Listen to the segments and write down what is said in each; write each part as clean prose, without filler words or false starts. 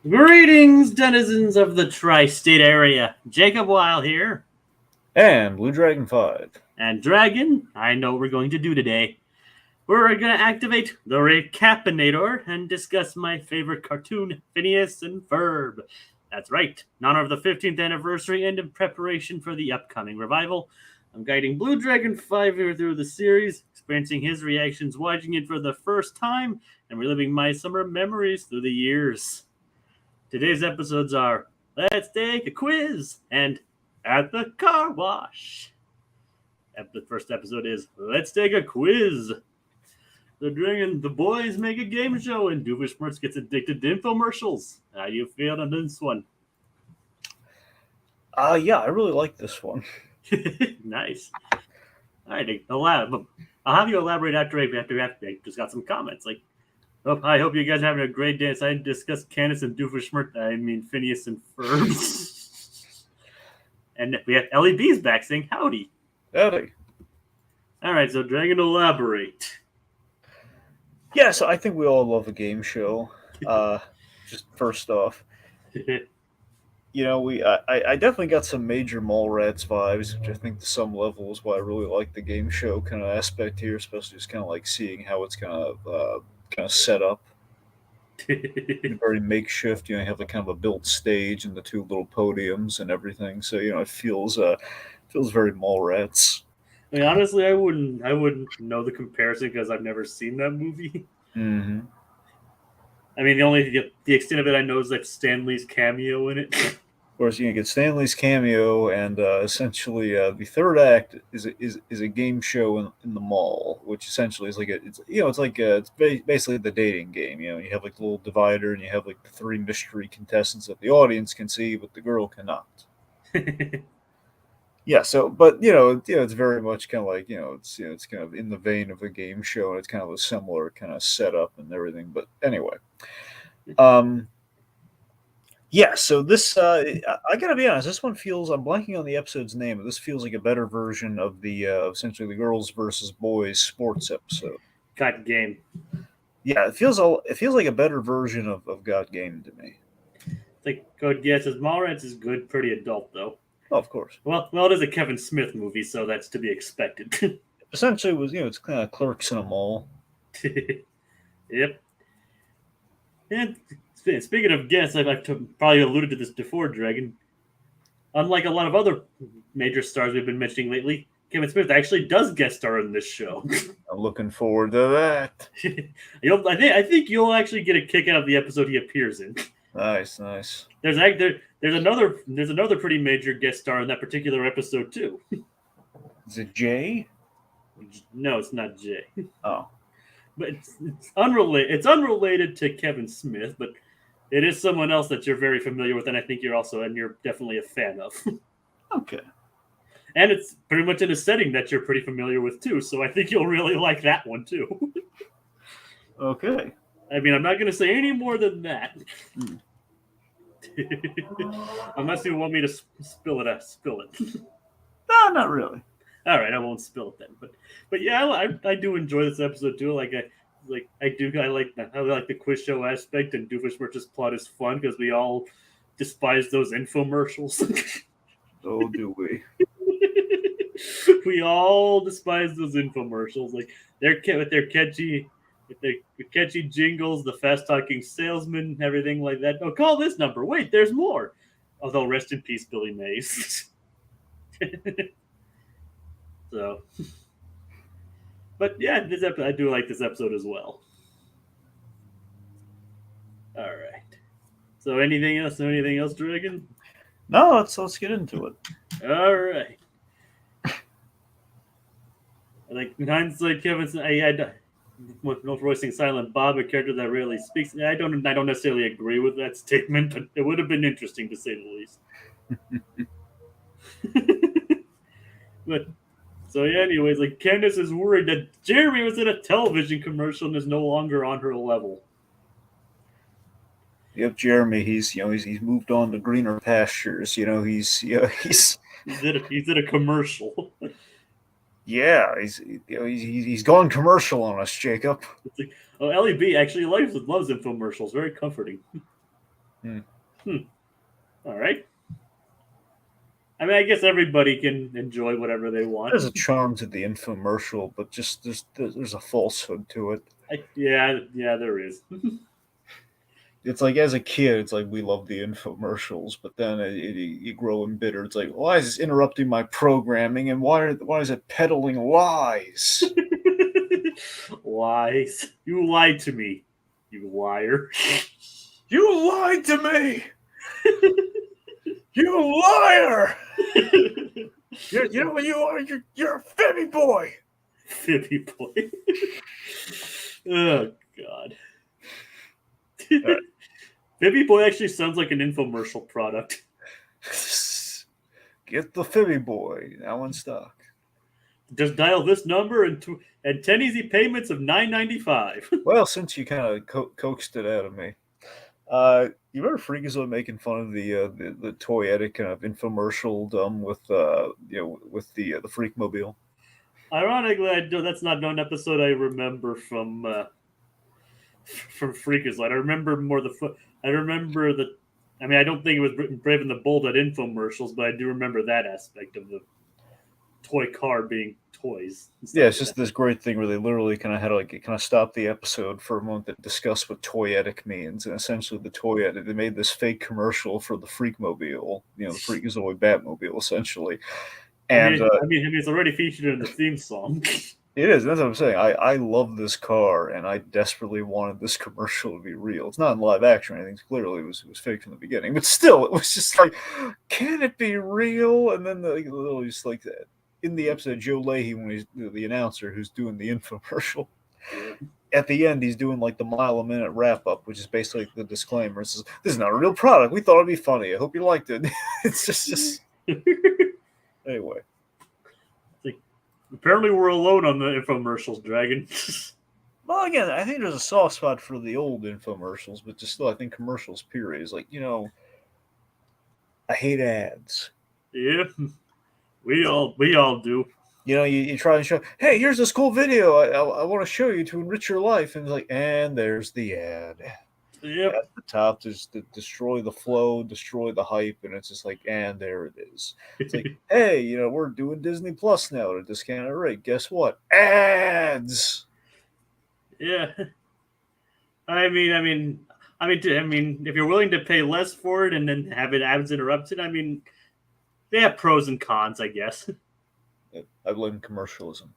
Greetings, denizens of the tri-state area. Jacob Weil here. And Blue Dragon 5. And Dragon, I know what we're going to do today. We're going to activate the Recap-inator and discuss my favorite cartoon, Phineas and Ferb. That's right, in honor of the 15th anniversary and in preparation for the upcoming revival, I'm guiding Blue Dragon 5 here through the series, experiencing his reactions watching it for the first time, and reliving my summer memories through the years. Today's episodes are Let's Take a Quiz and At the Car Wash. The first episode is Let's Take a Quiz. The boys make a game show and Doofenshmirtz gets addicted to infomercials. How do you feel on this one? Yeah, I really like this one. Nice. All right, I'll have you elaborate after I just got some comments. I hope you guys are having a great day. I discuss Candace and Doofenshmirtz. I mean Phineas and Ferb. And we have Ellie B's back saying howdy. Howdy. All right, so Dragon, elaborate. Yeah, so I think we all love a game show. Just first off, I definitely got some major Mallrats vibes, which I think to some level is why I really like the game show kind of aspect here, especially just kind of like seeing how it's kind of set up. Very makeshift. You have kind of a built stage and the two little podiums and everything. So it feels very Mallrats. I mean, honestly, I wouldn't know the comparison because I've never seen that movie. Mm-hmm. I mean, the extent of it I know is like Stan Lee's cameo in it. Of course, you get Stanley's cameo, and essentially the third act is a game show in the mall, which essentially is it's basically the dating game. You have like the little divider, and you have like the three mystery contestants that the audience can see, but the girl cannot. Yeah, so but it's very much kind of like it's kind of in the vein of a game show, and it's kind of a similar kind of setup and everything. But anyway, yeah. So this I gotta be honest, this one feels, I'm blanking on the episode's name, but this feels like a better version of the essentially the girls versus boys sports episode. Got game. Yeah, it feels like a better version of Got Game to me. It's like Code Geass. Mallrats is good, pretty adult though. Oh, of course. Well, it is a Kevin Smith movie, so that's to be expected. Essentially, it's kind of Clerks in a mall. Yep. And speaking of guests, I've probably alluded to this before, Dragon. Unlike a lot of other major stars we've been mentioning lately, Kevin Smith actually does guest star in this show. I'm looking forward to that. I think you'll actually get a kick out of the episode he appears in. Nice. There's another pretty major guest star in that particular episode too. Is it Jay? No, it's not Jay. Oh, but it's unrelated. It's unrelated to Kevin Smith, but it is someone else that you're very familiar with, and I think you're definitely a fan of. Okay. And it's pretty much in a setting that you're pretty familiar with too, so I think you'll really like that one too. Okay. I mean, I'm not going to say any more than that. Unless you want me to spill it. Spill it. No, not really. All right, I won't spill it then. But yeah, I do enjoy this episode too. I like the quiz show aspect, and Doofenshmirtz's plot is fun because we all despise those infomercials. Oh, do we? We all despise those infomercials. Like with their catchy jingles, the fast talking salesman, everything like that. Oh, call this number. Wait, there's more. Although rest in peace, Billy Mays. So, but yeah, I do like this episode as well. All right. So, anything else, Dragon? No, let's get into it. All right. Like in hindsight, Kevin, I had no voicing Silent Bob, a character that rarely speaks. I don't necessarily agree with that statement, but it would have been interesting to say the least. But so yeah, anyways, like Candace is worried that Jeremy was in a television commercial and is no longer on her level. Yep, Jeremy. He's moved on to greener pastures. He's in a commercial. Yeah, he's gone commercial on us, Jacob. It's like, Ellie B actually loves infomercials. Very comforting. All right. I mean, I guess everybody can enjoy whatever they want. There's a charm to the infomercial, but just there's a falsehood to it. Yeah, there is. It's like as a kid, it's like we love the infomercials, but then you grow embittered. It's like, why is this interrupting my programming, and why is it peddling lies? Lies. You lied to me, you liar. You lied to me. You liar! You know what you are? You're a fibby boy. Fibby boy. Oh God. Right. Fibby boy actually sounds like an infomercial product. Get the fibby boy now in stock. Just dial this number and 10 easy payments of $9.95. Well, since you kind of coaxed it out of me, you remember Freakazoid making fun of the toyetic kind of infomercial with with the Freakmobile? Ironically, that's not an episode I remember from Freakazoid. I remember more I remember the. I mean, I don't think it was Brave and the Bold at infomercials, but I do remember that aspect of the toy car being toys. Yeah, it's just this great thing where they literally kind of had to kind of stop the episode for a moment to discuss what toyetic means, and essentially the toyetic, they made this fake commercial for the Freakmobile, the Freakazoid Batmobile, essentially. And I mean, it's already featured in the theme song. It is. That's what I'm saying. I love this car, and I desperately wanted this commercial to be real. It's not in live action or anything. Clearly, it was fake from the beginning. But still, it was just like, can it be real? And then just like that in the episode, Joe Leahy, when he's the announcer who's doing the infomercial, at the end, he's doing like the mile-a-minute wrap-up, which is basically the disclaimer. It says, "This is not a real product. We thought it'd be funny. I hope you liked it." It's just anyway. Apparently, we're alone on the infomercials, Dragon. Well, again, I think there's a soft spot for the old infomercials, but just still, I think commercials, period, is like, I hate ads. Yeah, we all do. You try and show, hey, here's this cool video I want to show you to enrich your life, and it's like, and there's the ad. Yep. At the top, just to destroy the flow, destroy the hype, and it's just like, and there it is. It's like, hey, we're doing Disney Plus now at a discounted rate. Guess what? Ads. Yeah. I mean, if you're willing to pay less for it and then have it ads interrupted, I mean, they have pros and cons, I guess. I blame commercialism.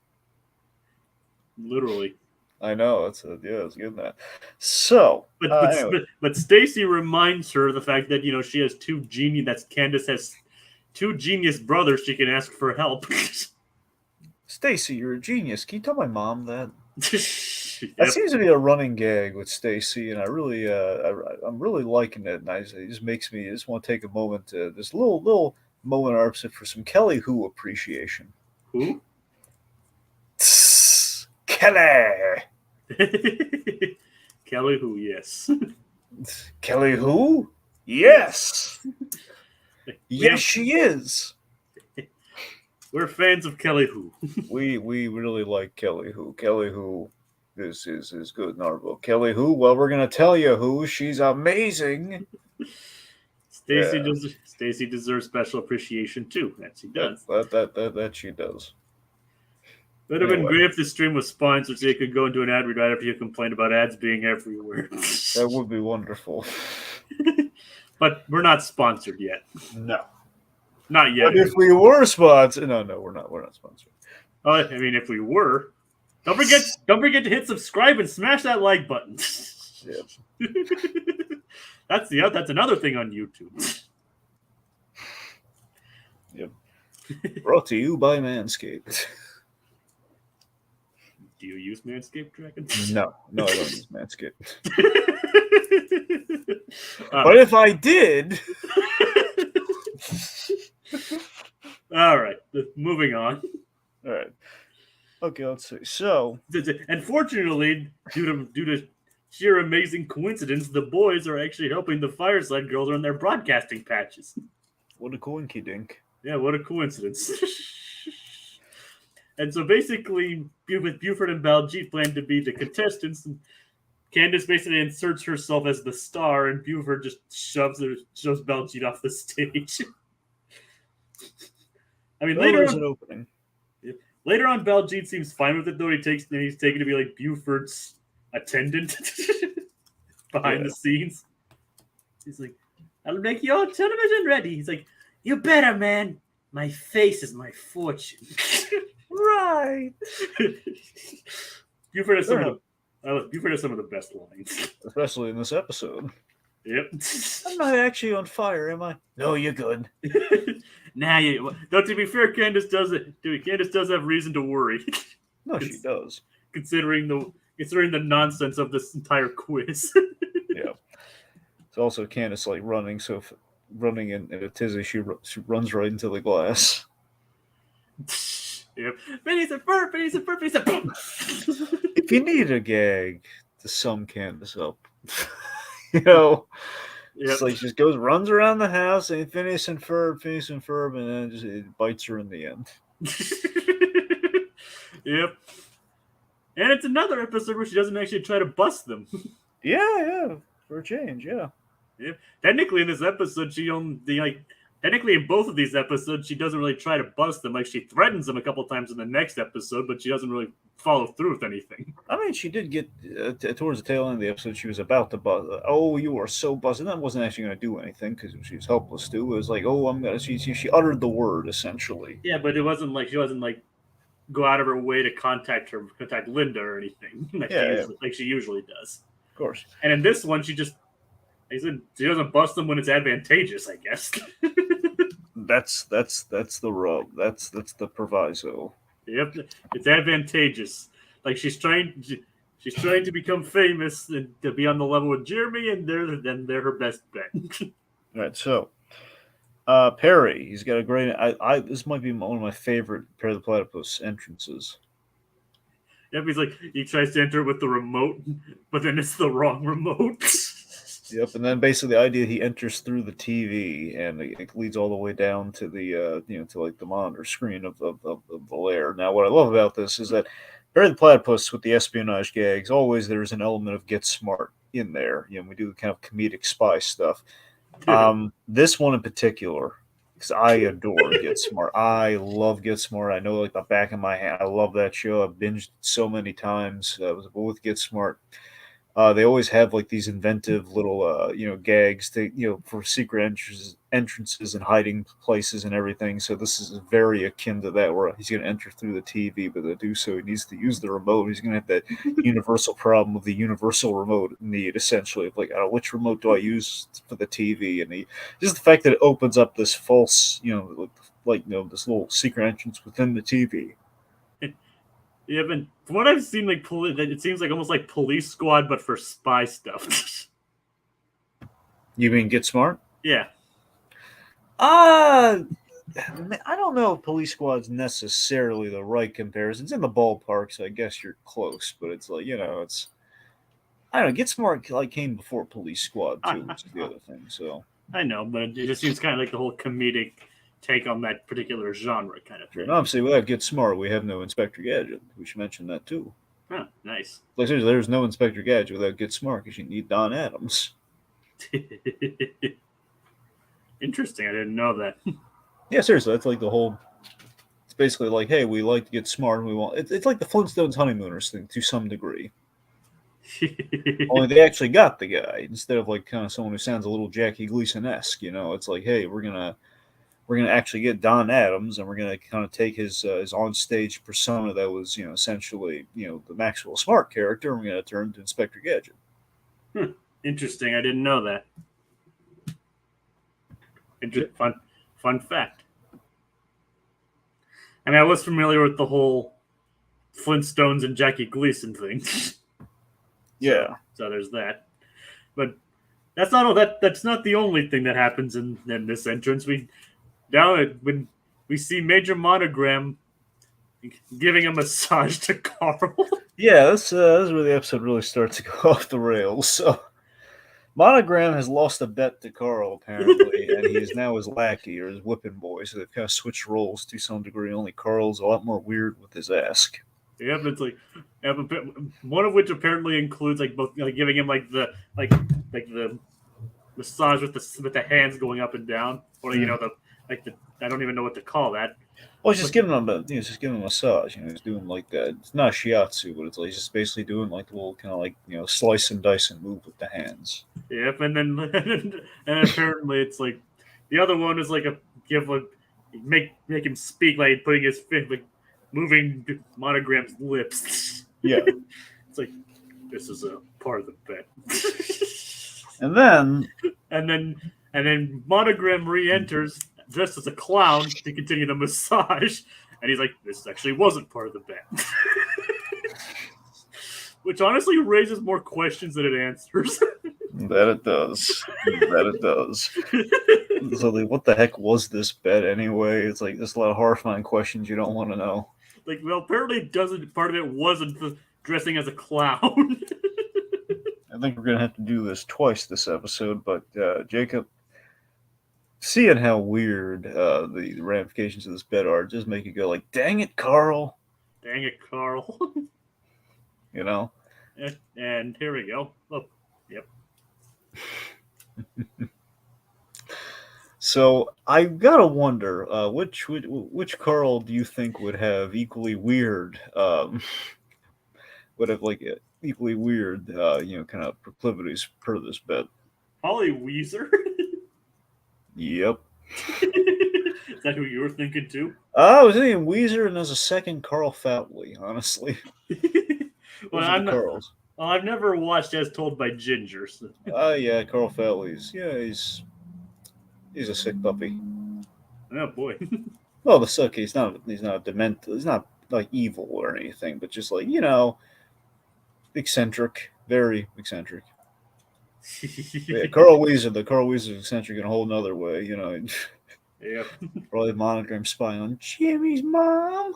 Literally. I know it's good that. So, but Stacy reminds her of the fact that she has two genius. That Candace has two genius brothers. She can ask for help. Stacy, you're a genius. Can you tell my mom that? Yep. That seems to be a running gag with Stacy, and I really, I'm really liking it. And it just makes me just want to take a moment to this little moment for some Kelly Who appreciation. Who? Kelly. Kelly Who, yes. Kelly Who? Yes. Yes, she is. We're fans of Kelly Who. we really like Kelly Who. Kelly Who is good in our book. Kelly Who? Well, we're gonna tell you who. She's amazing. Stacy deserves special appreciation too. That she does. That she does. It would have been great if the stream was sponsored so you could go into an ad read right after you complained about ads being everywhere. That would be wonderful. But we're not sponsored yet. No. Not yet. But if we were sponsored... No, we're not sponsored. I mean, if we were... Don't forget to hit subscribe and smash that like button. Yeah. That's another thing on YouTube. Yep. Brought to you by Manscaped. Do you use Manscaped, Dragon? No, I don't use Manscaped. But if I did... All right, moving on. All right. Okay, let's see. So... Unfortunately, due to sheer amazing coincidence, the boys are actually helping the Fireside Girls on their broadcasting patches. What a coinky dink. Yeah, what a coincidence. And so basically, with Buford and Baljeet plan to be the contestants, and Candace basically inserts herself as the star, and Buford just shoves Baljeet off the stage. I mean, later there's on, an opening. later on, Baljeet seems fine with it, though. He's taken to be like Buford's attendant behind the scenes. He's like, "I'll make your television ready." He's like, "You better, man. My face is my fortune." Right. Buford has some of the best lines. Especially in this episode. Yep. I'm not actually on fire, am I? No, you're good. Now though, to be fair, Candace does have reason to worry. No, she does. Considering the nonsense of this entire quiz. Yeah. It's also Candace like running in a tizzy. She runs right into the glass. Yep. Phineas and Ferb, Phineas and Ferb, Phineas and Ferb. If you need a gag to sum Candace up, you know, it's like she just runs around the house and Phineas and Ferb, and then it bites her in the end. Yep. And it's another episode where she doesn't actually try to bust them. Yeah, for a change, yeah. Yep. Technically, in this episode, technically in both of these episodes, she doesn't really try to bust them. Like, she threatens them a couple times in the next episode, but she doesn't really follow through with anything. I mean, she did get towards the tail end of the episode. She was about to bust. Oh, you are so busted. That wasn't actually going to do anything because she was helpless too. It was like, oh, I'm gonna. She uttered the word essentially. Yeah, but it wasn't like she wasn't like go out of her way to contact Linda or anything like she usually does. Of course. And in this one, she doesn't bust them when it's advantageous, I guess. That's the rub. That's the proviso. Yep, it's advantageous. Like she's trying to become famous and to be on the level with Jeremy, and they're her best bet. All right, so Perry, he's got a great. This might be one of my favorite Perry the Platypus entrances. Yep, he tries to enter with the remote, but then it's the wrong remote. Yep, and then basically the idea he enters through the TV and it leads all the way down to the to like the monitor screen of the lair. Now, what I love about this is that Perry the Platypus with the espionage gags, always there's an element of get smart in there. We do kind of comedic spy stuff. This one in particular, because I adore Get Smart. I love Get Smart. I know like the back of my hand. I love that show. I've binged it so many times. With Get Smart. They always have like these inventive little gags to for secret entrances and hiding places and everything. So this is very akin to that, where he's going to enter through the TV, but to do so he needs to use the remote. He's going to have that universal problem of the universal remote need, essentially, of like, which remote do I use for the TV? And just the fact that it opens up this false this little secret entrance within the TV. Yeah, but from what I've seen, like it seems like almost like Police Squad, but for spy stuff. You mean Get Smart? Yeah. I don't know if Police Squad's necessarily the right comparison. It's in the ballpark, so I guess you're close. But it's like it's. I don't know. Get Smart came before Police Squad too, which is the other thing. So I know, but it just seems kind of like the whole comedic take on that particular genre kind of thing. And obviously, without Get Smart, we have no Inspector Gadget. We should mention that too. Huh, nice. Like seriously, there's no Inspector Gadget without Get Smart because you need Don Adams. Interesting. I didn't know that. Yeah, seriously, that's like the whole. It's basically like, hey, we like to get smart, and we want. It's like the Flintstones honeymooners thing to some degree. Only they actually got the guy instead of like kind of someone who sounds a little Jackie Gleason-esque. It's like, hey, we're gonna actually get Don Adams, and we're gonna kind of take his on-stage persona that was essentially the Maxwell Smart character, and we're gonna turn him to Inspector Gadget. Interesting. I didn't know that. Fun fact. I mean, I was familiar with the whole Flintstones and Jackie Gleason thing. Yeah. So there's that. But that's not all. That's not the only thing that happens in this entrance. When we see Major Monogram giving a massage to Carl. Yeah, this is where the episode really starts to go off the rails. So Monogram has lost a bet to Carl, apparently, and he is now his lackey or his whipping boy. So they've kind of switched roles to some degree. Only Carl's a lot more weird with his ask. Yep, it's like one of which apparently includes like both like giving him like the massage with the hands going up and down, or the I don't even know what to call that. Well, he's just giving him just giving him a massage. He's doing like that. It's not shiatsu, but it's like he's just basically doing like the little kind of like slice and dice and move with the hands. Yep, and then and apparently it's like the other one is like make him speak like putting his like moving Monogram's lips. Yeah, it's like this is a part of the bet. and then Monogram re-enters dressed as a clown to continue the massage, and he's like, "This actually wasn't part of the bet," which honestly raises more questions than it answers. That it does. That it does. So, like, what the heck was this bet anyway? It's like there's a lot of horrifying questions you don't want to know. Like, well, apparently it doesn't. Part of it wasn't dressing as a clown. I think we're gonna have to do this twice this episode, but Jacob, seeing how weird the ramifications of this bet are, just make you go like, "Dang it, Carl!" Dang it, Carl. You know. And here we go. Oh, yep. So I gotta wonder, which Carl do you think would have equally weird, would have like equally weird, kind of proclivities per this bet? Probably Weezer. Yep. Is that who you were thinking too? I was thinking Weezer, and there's a second Carl Foutley, honestly. Well, Carls. Well, I've never watched As Told by Ginger. So. Yeah, Carl Foutley's. Yeah, he's a sick puppy. Oh boy. Well, the suck. He's not demented. He's not like evil or anything, but just like eccentric, very eccentric. Yeah, Carl Weezer. The Carl Weezer eccentric in a whole nother way. Yeah. Probably Monogram spying on Jimmy's mom.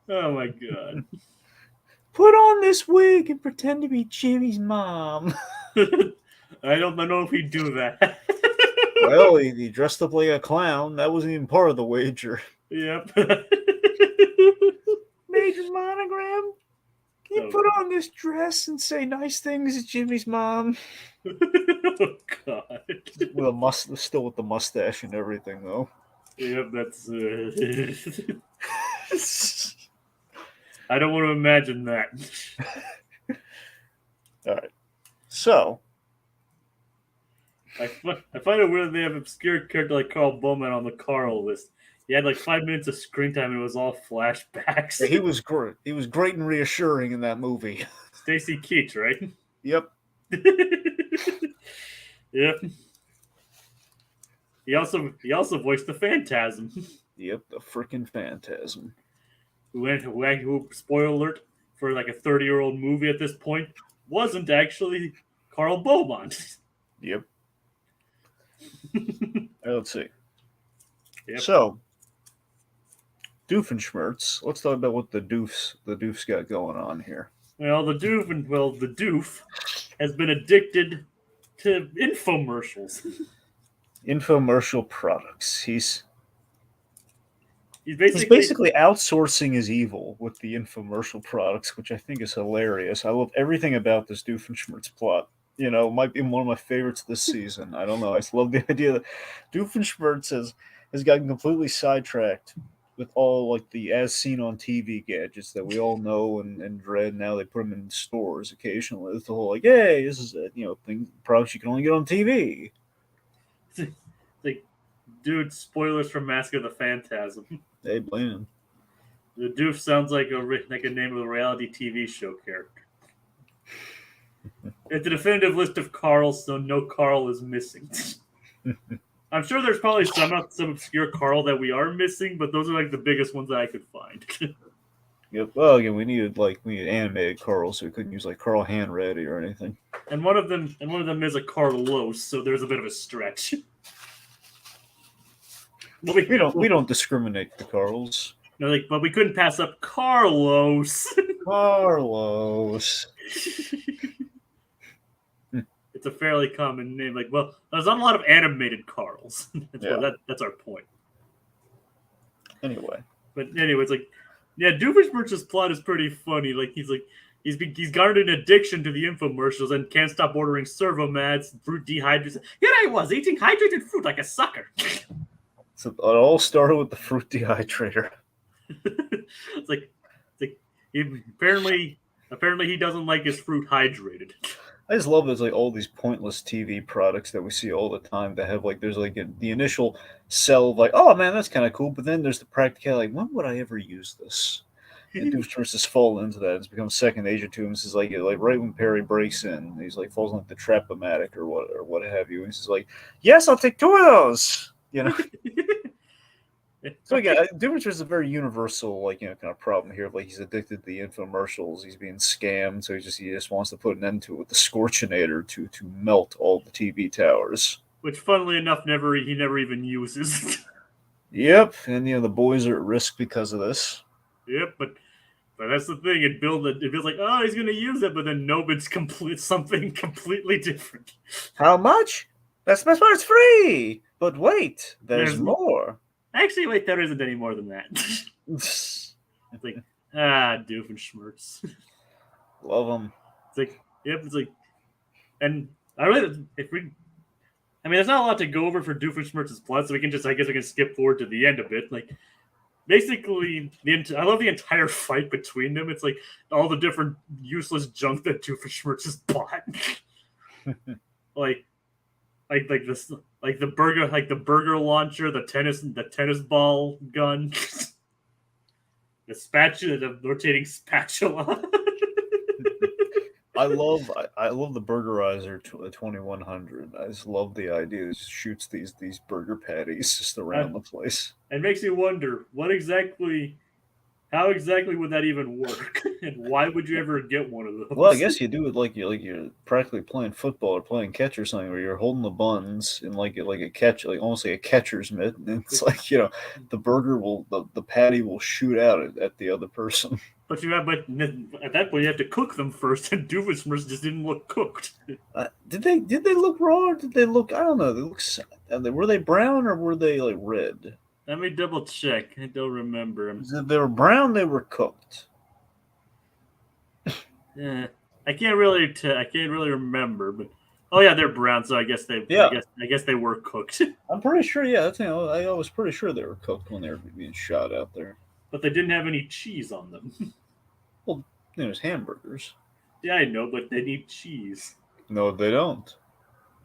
Oh my god. Put on this wig and pretend to be Jimmy's mom. I don't know if he'd do that. Well, he dressed up like a clown. That wasn't even part of the wager. Yep. Major Monogram, can you put on this dress and say nice things to Jimmy's mom? Oh god. Still with the mustache and everything, though. Yep, that's. I don't want to imagine that. All right. So. I find it weird they have obscure character like Carl Bowman on the Carl list. He had like 5 minutes of screen time and it was all flashbacks. Yeah, he was great. He was great and reassuring in that movie. Stacy Keach, right? Yep. Yep. He also voiced the Phantasm. Yep, the freaking Phantasm. Who spoiler alert for like a 30-year-old movie at this point wasn't actually Carl Beaumont. Yep. Let's see. Yep. So, Doofenshmirtz. Let's talk about what the Doof's got going on here. Well, the Doof has been addicted to infomercials. Infomercial products. He's basically outsourcing his evil with the infomercial products, which I think is hilarious. I love everything about this Doofenshmirtz plot. Might be one of my favorites this season. I don't know. I just love the idea that Doofenshmirtz has gotten completely sidetracked with all like the as seen on TV gadgets that we all know and dread. Now they put them in stores occasionally. It's the whole like, hey, this is products you can only get on TV. Like, dude, spoilers for Mask of the Phantasm. Hey, blame him. The Doof sounds like a name of a reality TV show character. It's a definitive list of Carls, so no Carl is missing. I'm sure there's probably some obscure Carl that we are missing, but those are like the biggest ones that I could find. Yep. Well, again, we needed animated Carl, so we couldn't use like Carl Hanratty or anything. And one of them is a Carlos, so there's a bit of a stretch. We don't discriminate the Carls. No, but we couldn't pass up Carlos. Carlos. It's a fairly common name. There's not a lot of animated Carls. That's our point. Anyway. But anyway, it's like, yeah, Doofenshmirtz's plot is pretty funny. He's garnered an addiction to the infomercials and can't stop ordering servomats, fruit dehydrates. Here I was eating hydrated fruit like a sucker. So it all started with the fruit dehydrator. it's like apparently he doesn't like his fruit hydrated. I just love it's like all these pointless TV products that we see all the time that have like there's like the initial sell of like, oh man, that's kind of cool, but then there's the practicality, like, when would I ever use this? And Doofenshmirtz just fall into that. It's become second nature to him. It's like right when Perry breaks in, he's like falls like the trap-o-matic or what have you. And he's like, yes, I'll take 2 of those. You know. So again, Doofenshmirtz is a very universal, like, you know, kind of problem here. Like, he's addicted to the infomercials. He's being scammed, so he just wants to put an end to it with the Scorchinator to melt all the TV towers. Which, funnily enough, he never even uses. Yep, and you know the boys are at risk because of this. Yep, but that's the thing. It feels like, oh, he's gonna use it, but then no, it's something completely different. How much? That's the best part. It's free. But wait, there's more. Actually, wait, there isn't any more than that. It's like, Doofenshmirtz. Love him. It's like, yep, it's like, and there's not a lot to go over for Doofenshmirtz's plot, so I guess we can skip forward to the end a bit. Like, basically, I love the entire fight between them. It's like all the different useless junk that Doofenshmirtz has bought. the burger launcher, the tennis ball gun, the rotating spatula. I love the Burgerizer 2100. I just love the idea. It just shoots these burger patties just around the place. It makes me wonder how exactly would that even work, and why would you ever get one of those? Well, I guess you do it like you're practically playing football or playing catch or something, where you're holding the buns in like a catch, like almost like a catcher's mitt, and it's like, you know, the burger the patty will shoot out at the other person. But at that point you have to cook them first, and Doofenshmirtz just didn't look cooked. Did they look raw? Or did they look? I don't know. Were they brown or were they like red? Let me double check. I don't remember. If they were brown, they were cooked. Yeah, I can't really remember, but oh yeah, they're brown, so I guess they were cooked. I'm pretty sure. Yeah, I was pretty sure they were cooked when they were being shot out there. But they didn't have any cheese on them. Well, there's hamburgers. Yeah, I know, but they need cheese. No, they don't.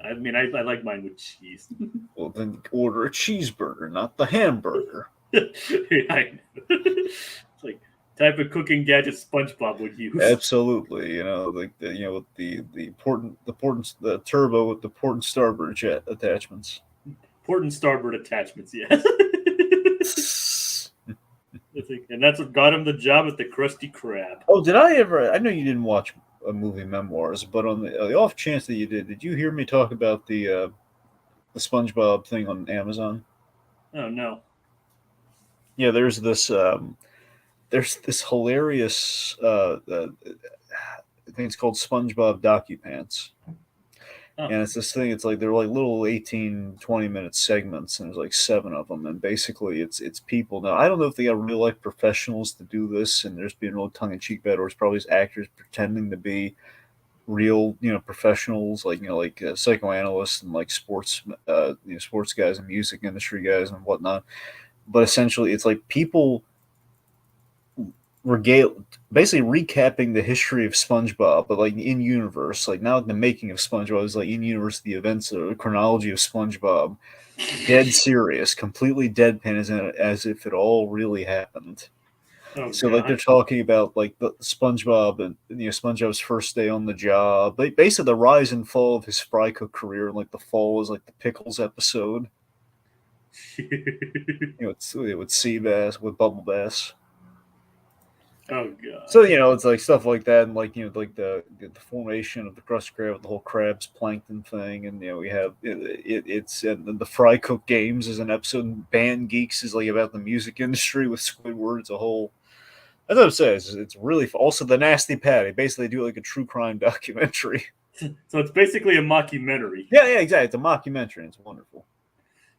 I mean, I like mine with cheese. Well, then order a cheeseburger, not the hamburger. Yeah, I know. It's like type of cooking gadget SpongeBob would use. Absolutely, you know, like with the turbo with the port and starboard jet attachments. Port and starboard attachments, yes. And that's what got him the job at the Krusty Krab. Oh, did I ever? I know you didn't watch a movie Memoirs, but on the off chance that you did you hear me talk about the SpongeBob thing on Amazon? Oh no. Yeah, there's this hilarious I think it's called SpongeBob DocuPants. Oh. And it's this thing, it's like they're like little 18-20 minute segments, and there's like 7 of them, and basically it's people. Now I don't know if they got real life professionals to do this, and there's being real tongue-in-cheek about it, or it's probably just actors pretending to be real, professionals, like psychoanalysts and like sports guys and music industry guys and whatnot. But essentially it's like people basically recapping the history of SpongeBob, but like in universe, like not the making of SpongeBob, is like in universe the events or the chronology of SpongeBob, dead serious, completely deadpan, as if it all really happened. Oh, so God. Like they're talking about like the SpongeBob and SpongeBob's first day on the job, basically the rise and fall of his fry cook career, and like the fall is like the pickles episode. With sea bass, with bubble bass. Oh God! So it's like stuff like that, and like like the formation of the Krusty Krab with the whole crabs plankton thing, and we have it's and the Fry Cook Games is an episode. And Band Geeks is like about the music industry with Squidward. It's a whole. As I say, it's really also the Nasty Patty. Basically, they do like a true crime documentary. So it's basically a mockumentary. Yeah, exactly. It's a mockumentary. It's wonderful.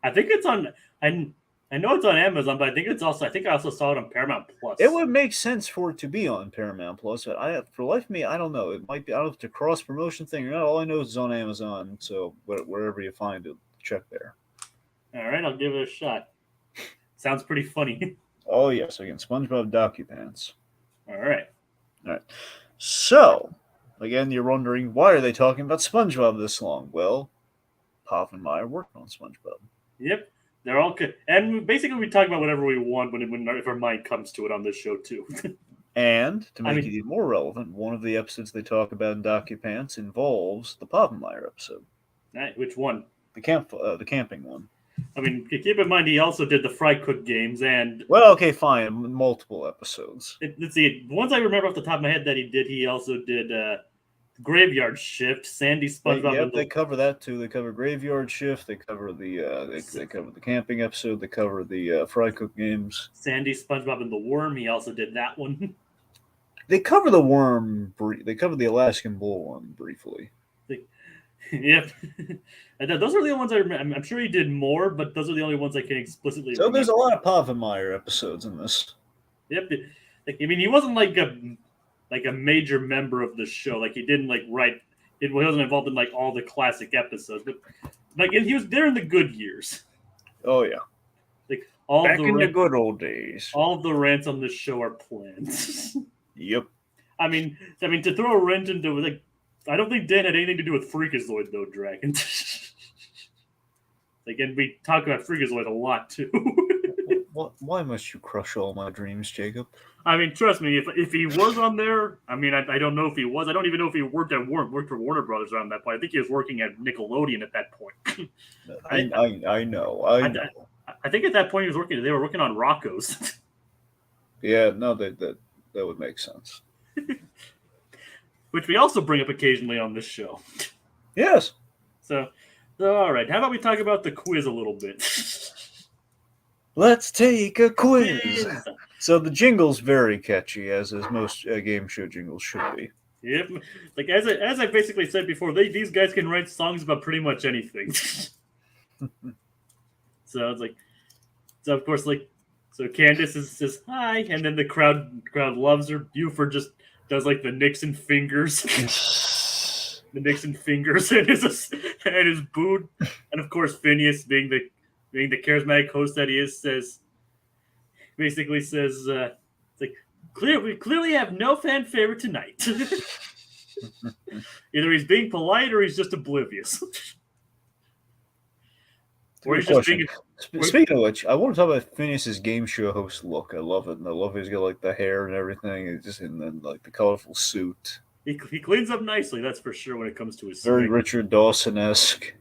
I think it's on. I I know it's on Amazon, but I think I also saw it on Paramount Plus. It would make sense for it to be on Paramount Plus, but for life of me, I don't know. It might be. I don't know if it's a cross promotion thing or not. All I know is it's on Amazon, so wherever you find it, check there. All right, I'll give it a shot. Sounds pretty funny. Oh yes, again, SpongeBob DocuPants. All right. So, again, you're wondering why are they talking about SpongeBob this long? Well, Poffenmeyer worked on SpongeBob. Yep. They're all good. And basically, we talk about whatever we want if our mind comes to it on this show, too. And, to make it even more relevant, one of the episodes they talk about in DocuPants involves the Poffenmeyer episode. Right, which one? The camping one. I mean, keep in mind, he also did the Fry Cook games and... Well, okay, fine. Multiple episodes. Let's see. The ones I remember off the top of my head that he also did Graveyard Shift, Sandy, SpongeBob... Yep, they cover that, too. They cover Graveyard Shift. They cover they cover the camping episode. They cover the Fry Cook games. Sandy, SpongeBob, and the Worm. He also did that one. They cover the worm. They cover the Alaskan bullworm briefly. Yep. Those are the only ones I remember. I'm sure he did more, but those are the only ones I can explicitly So remember. there's a lot of Poffenmeyer episodes in this. Yep. I mean, he wasn't like a major member of the show. Like, he didn't write. He wasn't involved in all the classic episodes, but he was there in the good years. Oh yeah. Back in the good old days. All of the rants on this show are planned. Yep. I mean, to throw a wrench into I don't think Dan had anything to do with Freakazoid though, Dragon. And we talk about Freakazoid a lot too. Why must you crush all my dreams, Jacob? I mean, trust me, if he was on there, I mean, I don't know if he was. I don't even know if he worked for Warner Brothers around that point. I think he was working at Nickelodeon at that point. I know. I think at that point they were working on Rocco's. Yeah, no, that would make sense. Which we also bring up occasionally on this show. Yes. So all right. How about we talk about the quiz a little bit? Let's take a quiz. So the jingle's very catchy, as most game show jingles should be. Yep. As I basically said before, these guys can write songs about pretty much anything. So it's so of course so Candace says hi, and then the crowd loves her. Buford just does the Nixon fingers. The Nixon fingers and his boot. And of course Phineas, being the charismatic host that he is, basically says we clearly have no fan favorite tonight. Either he's being polite or he's just oblivious. Or he's just being... Speaking of which, I want to talk about Phineas's game show host look. I love it, and I love he's got the hair and everything, and then the colorful suit. He cleans up nicely, that's for sure. When it comes to his very Richard Dawson-esque.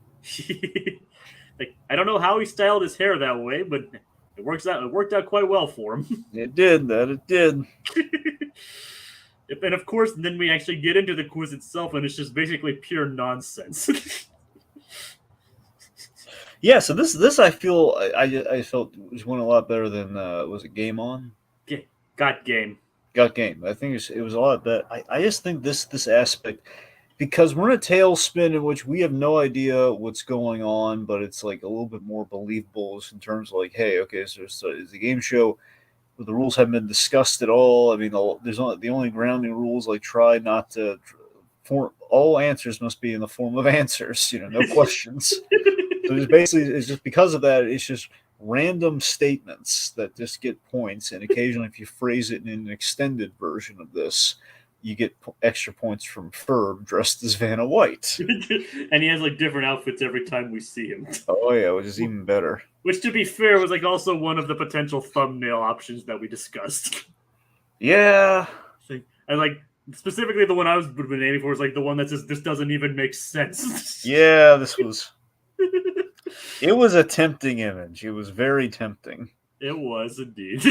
I don't know how he styled his hair that way, but it worked out quite well for him. It did. And of course, then we actually get into the quiz itself, and it's just basically pure nonsense. Yeah, so this I feel I felt went a lot better than was it Game On? Got Game. I think it was a lot better. I just think this aspect, because we're in a tailspin in which we have no idea what's going on, but it's a little bit more believable in terms of hey, okay, so is the game show where the rules haven't been discussed at all. I mean, the only grounding rules try not to all answers must be in the form of answers, no questions. So it's just because of that, it's just random statements that just get points, and occasionally if you phrase it in an extended version of this, you get extra points from Ferb dressed as Vanna White. And he has different outfits every time we see him. Oh yeah, which is even better. Which, to be fair, was also one of the potential thumbnail options that we discussed. Yeah. And specifically the one I was aiming for was the one that says this doesn't even make sense. Yeah, this was... It was a tempting image. It was very tempting. It was indeed.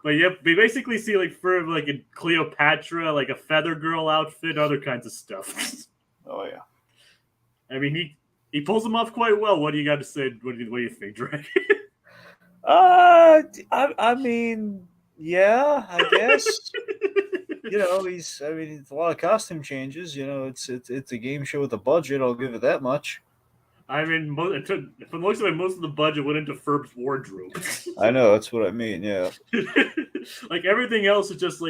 But yep, we basically see Ferb in Cleopatra, a feather girl outfit, other kinds of stuff. Oh yeah. I mean, he pulls them off quite well. What do you got to say? What do you think, Drake? I mean, yeah, I guess. It's a lot of costume changes. It's a game show with a budget. I'll give it that much. I mean, for the looks of it, most of the budget went into Ferb's wardrobe. I know, that's what I mean. Yeah. Like everything else is just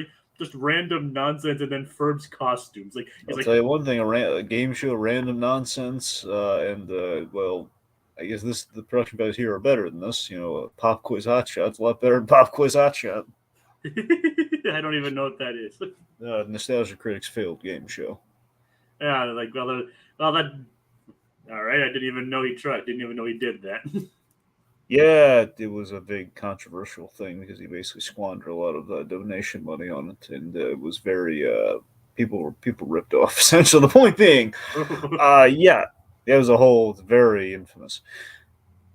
random nonsense, and then Ferb's costumes. Like I'll he's like, tell you one thing: a game show, random nonsense, and well, I guess the production values here are better than this. You know, Pop Quiz Hot Shot's a lot better than Pop Quiz Hot Shot. I don't even know what that is. Nostalgia Critics failed game show. Yeah, like well that. All right, I didn't even know he tried. Didn't even know he did that. Yeah, it was a big controversial thing because he basically squandered a lot of donation money on it, and it was very people ripped off. Essentially, the point being, yeah, it was a whole very infamous.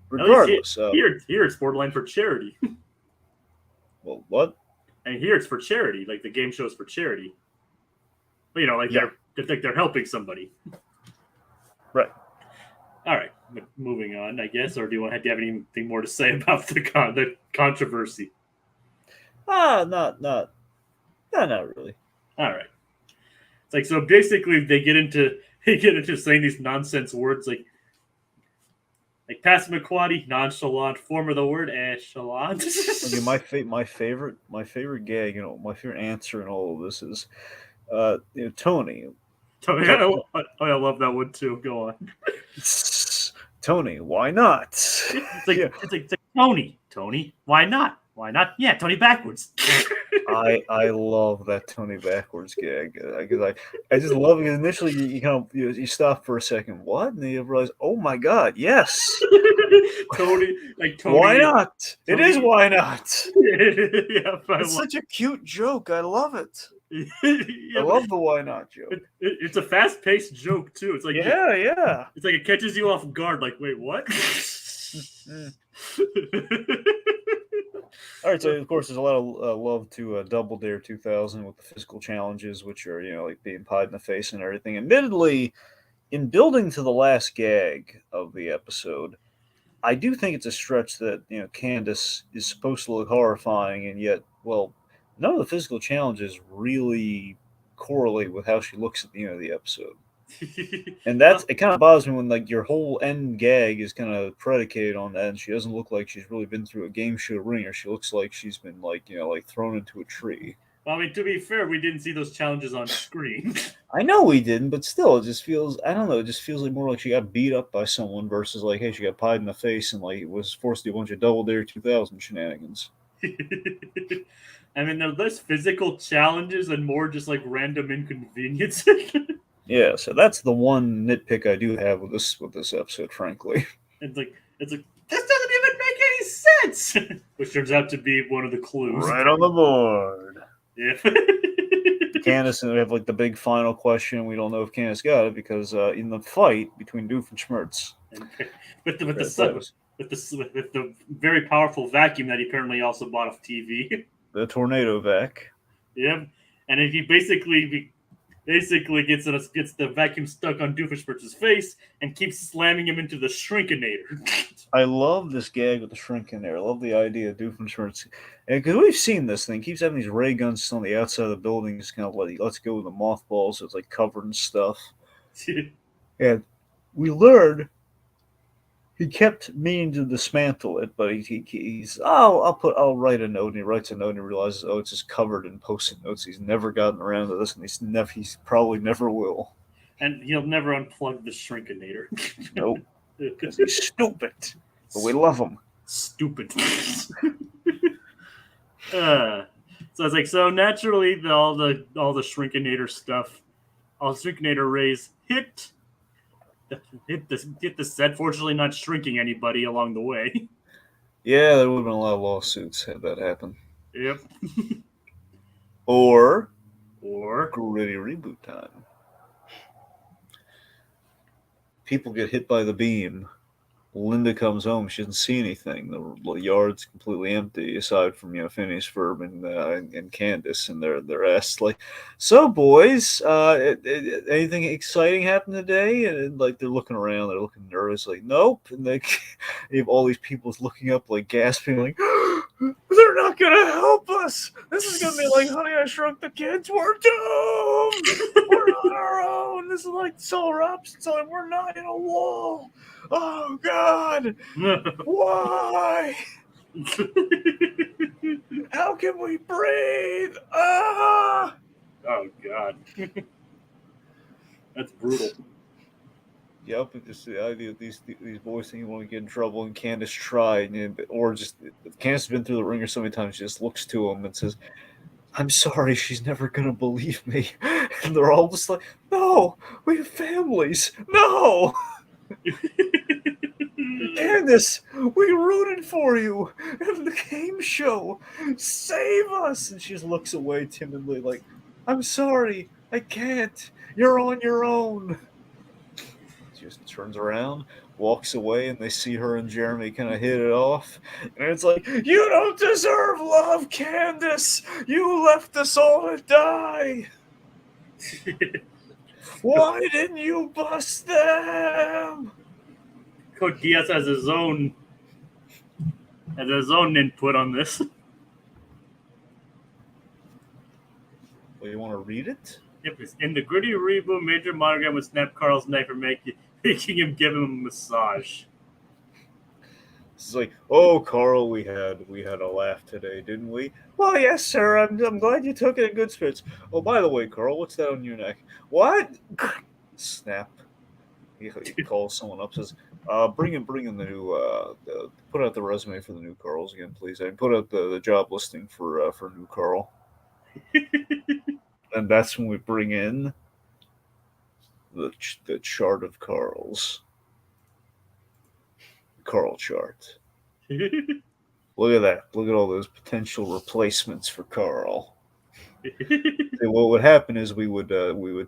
Regardless, here it's borderline for charity. Well, what? And here it's for charity. Like the game show is for charity. But, you know, like they're helping somebody. Right. All right, moving on, I guess. Or do you have anything more to say about the controversy? Not really. All right. It's like, so basically they get into saying these nonsense words like Passamaquoddy, nonchalant, form of the word echelon. Okay, my favorite gag, you know, my favorite answer in all of this is, you know, Tony. I love that one too. Go on. Tony, why not? It's like Tony, why not? Why not? Yeah, Tony backwards. I love that Tony backwards gag because I just love it. Initially, you kind of you stop for a second, what, and then you realize, oh my god, yes, Tony. Why not? Tony, it is why not. Yeah, it's such a cute joke. I love it. I love the why not joke. It's a fast-paced joke too. It's like yeah. It's like it catches you off guard. Like, wait, what? All right, so of course there's a lot of love to Double Dare 2000 with the physical challenges, which are, you know, like being pied in the face and everything. Admittedly, in building to the last gag of the episode, I do think it's a stretch that, you know, Candace is supposed to look horrifying, and yet, well, none of the physical challenges really correlate with how she looks at the end of the episode. And it kind of bothers me when, like, your whole end gag is kind of predicated on that, and she doesn't look like she's really been through a game show ringer. She looks like she's been, like, you know, like thrown into a tree. Well, I mean, to be fair, we didn't see those challenges on screen. I know we didn't, but still, it just feels, I don't know, it just feels like more like she got beat up by someone versus, like, hey, she got pied in the face and, like, was forced to do a bunch of Double Dare 2000 shenanigans. I mean, they're less physical challenges and more just, like, random inconvenience. Yeah, so that's the one nitpick I do have with this episode, frankly. It's like this doesn't even make any sense. Which turns out to be one of the clues. Right on the board. Yeah. Candace, and we have like the big final question. We don't know if Candace got it because in the fight between Doofenshmirtz, with the very powerful vacuum that he apparently also bought off TV. The tornado vac. Yep, and if he basically gets the vacuum stuck on Doofenshmirtz's face and keeps slamming him into the Shrinkinator. I love this gag with the Shrinkinator. I love the idea of Doofenshmirtz. And because we've seen this thing, keeps having these ray guns on the outside of the building, just kind of let's go with the mothballs, so it's like covered in stuff. And we learned he kept meaning to dismantle it, but I'll write a note, and he writes a note and he realizes, oh, it's just covered in post-it notes. He's never gotten around to this, and he's probably never will. And he'll never unplug the Shrinkinator. Nope. Because he's stupid. But we love him. Stupid. So it's like, so naturally all the Shrinkinator stuff, all the Shrinkinator rays hit the set. Fortunately, not shrinking anybody along the way. Yeah, there would have been a lot of lawsuits had that happen. Yep. Or gritty reboot time. People get hit by the beam. Linda comes home. She doesn't see anything. The yard's completely empty, aside from, you know, Phineas, Ferb, and Candace, and they're asked, like, "So, boys, anything exciting happened today?" And like they're looking around, they're looking nervous, like, "Nope." And they have all these people looking up, like gasping, like, "They're not gonna help us. This is gonna be like Honey, I Shrunk the Kids. We're doomed. We're on our own. doesn't like the solar opposite sign. We're not in a wall. Oh God, why? How can we breathe? Ah! Oh God, that's brutal. Yep, it's just the idea of these boys think you want to get in trouble, and Candace tried, or just Candace has been through the ringer so many times. She just looks to him and says, "I'm sorry, she's never gonna believe me," and they're all just like, "No, we have families. No, Candace, we rooted for you in the game show. Save us!" And she just looks away timidly, like, "I'm sorry, I can't. You're on your own." She just turns around, walks away, and they see her and Jeremy kind of hit it off. And it's like, "You don't deserve love, Candace. You left us all to die. Why didn't you bust them?" Code Diaz has his own input on this. Well, you want to read it? Yep, in the gritty reboot, Major Monogram would snap Carl's neck for making him give him a massage. It's like, "Oh, Carl, we had a laugh today, didn't we?" "Well, yes, sir. I'm glad you took it in good spirits. Oh, by the way, Carl, what's that on your neck?" "What?" Snap. He calls someone up, says, bring in the new, put out the resume for the new Carls again, please. And put out the job listing for new Carl." And that's when we bring in the chart of Carls. Carl chart. Look at that. Look at all those potential replacements for Carl. What would happen is we would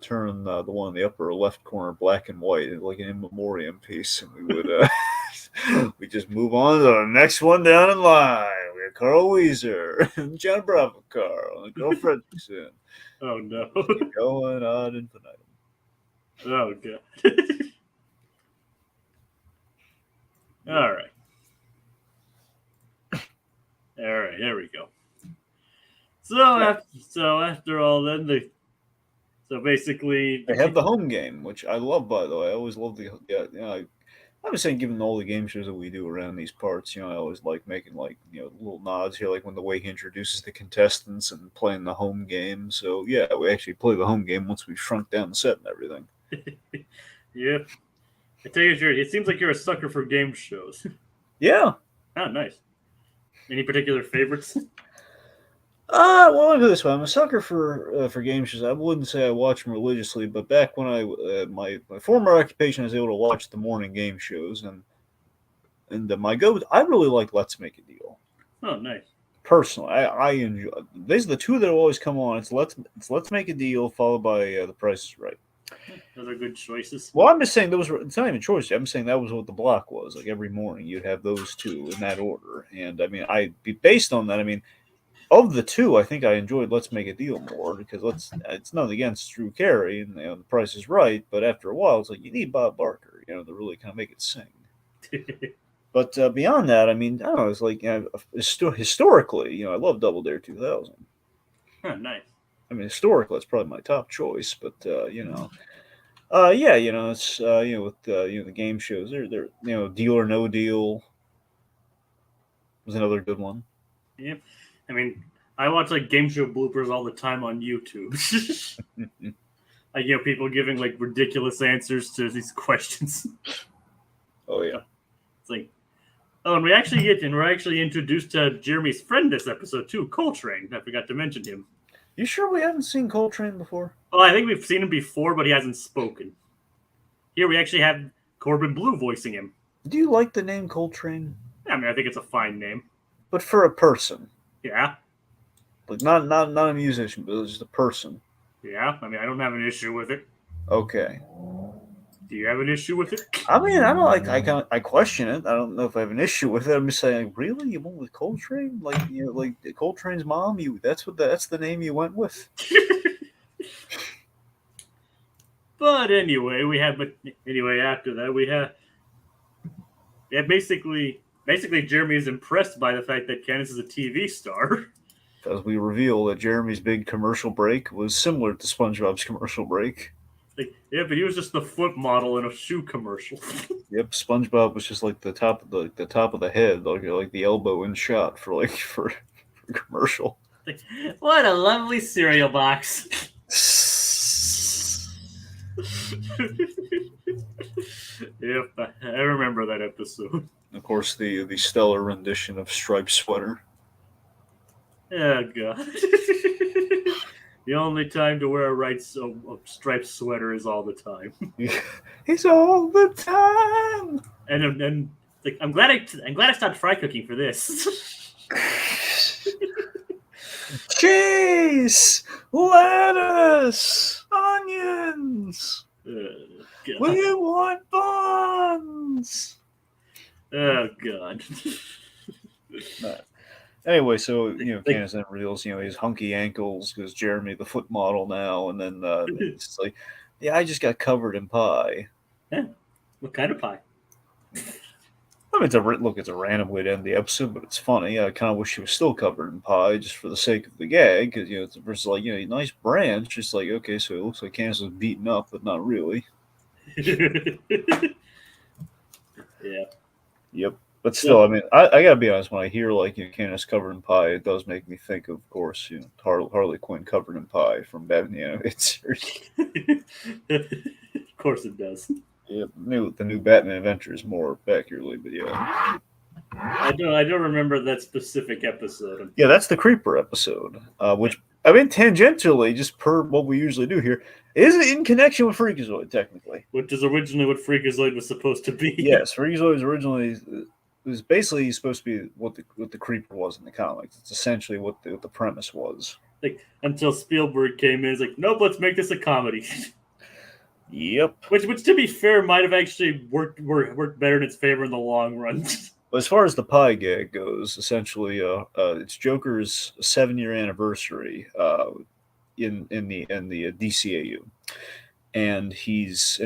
turn the one in the upper left corner black and white, like an in memoriam piece, and we would we just move on to the next one down in line. We have Carl Weezer and John Bravo Carl and Carl Fredrickson. Oh no! Going on infinitum. Oh God! All right. There we go. So after all, then basically they have the home game, which I love. By the way, I always love the I was saying, given all the game shows that we do around these parts, I always like making little nods here, like when the way he introduces the contestants and playing the home game. So yeah, we actually play the home game once we've shrunk down the set and everything. Yeah, I tell you, it seems like you're a sucker for game shows. Yeah. Oh, nice. Any particular favorites? Well, I'll go this way. I'm a sucker for game shows. I wouldn't say I watch them religiously, but back when I my former occupation, I was able to watch the morning game shows, and my I really like Let's Make a Deal. Oh, nice. Personally, I enjoy. These are the two that always come on. It's Let's Make a Deal, followed by The Price is Right. Those are good choices. Well, I'm just saying it's not even choice. I'm saying that was what the block was. Like every morning, you'd have those two in that order, and I mean, based on that, I mean. Of the two, I think I enjoyed Let's Make a Deal more because it's nothing against Drew Carey and The Price is Right, but after a while, it's like you need Bob Barker, to really kind of make it sing. But beyond that, I mean, I don't know. It's like historically, I love Double Dare 2000. Oh, nice. I mean, historically, it's probably my top choice, but yeah, it's with the game shows, they're Deal or No Deal was another good one. Yeah. I mean, I watch game show bloopers all the time on YouTube. People giving ridiculous answers to these questions. Oh yeah. It's like, oh, and we're actually introduced to Jeremy's friend this episode too, Coltrane. I forgot to mention him. You sure we haven't seen Coltrane before? Oh, I think we've seen him before, but he hasn't spoken. Here we actually have Corbin Blue voicing him. Do you like the name Coltrane? I mean, I think it's a fine name. But for a person. Yeah. Like not a musician, but just a person. Yeah, I mean, I don't have an issue with it. Okay. Do you have an issue with it? I mean, I don't I question it. I don't know if I have an issue with it. I'm just saying, really, you went with Coltrane? Like Coltrane's mom? That's the name you went with? But anyway, after that we have basically Jeremy is impressed by the fact that Candace is a TV star. As we reveal that Jeremy's big commercial break was similar to SpongeBob's commercial break. Like, yeah, but he was just the foot model in a shoe commercial. Yep, SpongeBob was just like the top of the top of the head, like the elbow in shot for commercial. Like, what a lovely cereal box. Yep, I remember that episode. Of course, the stellar rendition of Striped Sweater. Oh god. The only time to wear a striped sweater is all the time. It's all the time. And like I'm glad I stopped fry cooking for this. Cheese, lettuce, onions. We want buns. Oh god. Anyway, so Candace then reveals his hunky ankles because Jeremy the foot model now, and then it's like, yeah, I just got covered in pie. Yeah, what kind of pie? I mean, it's a random way to end the episode, but it's funny. I kind of wish she was still covered in pie just for the sake of the gag, because it's versus like nice branch. Just like, okay, so it looks like Candace was beaten up, but not really. Yeah. Yep. But still, I mean, I gotta be honest. When I hear like Candace covered in pie, it does make me think, of course, Harley Quinn covered in pie from Batman the Animated Series. Of course, it does. Yeah, the new Batman Adventures more accurately, but yeah. I don't remember that specific episode. Yeah, that's the Creeper episode, which I mean tangentially, just per what we usually do here, is in connection with Freakazoid technically. Which is originally what Freakazoid was supposed to be. Yes, Freakazoid was originally. It was basically supposed to be what the Creeper was in the comics. It's essentially what the premise was. Like until Spielberg came in, it's like, nope, let's make this a comedy. Yep. Which to be fair, might have actually worked better in its favor in the long run. But as far as the pie gag goes, essentially, it's Joker's 7-year anniversary in the DCAU. And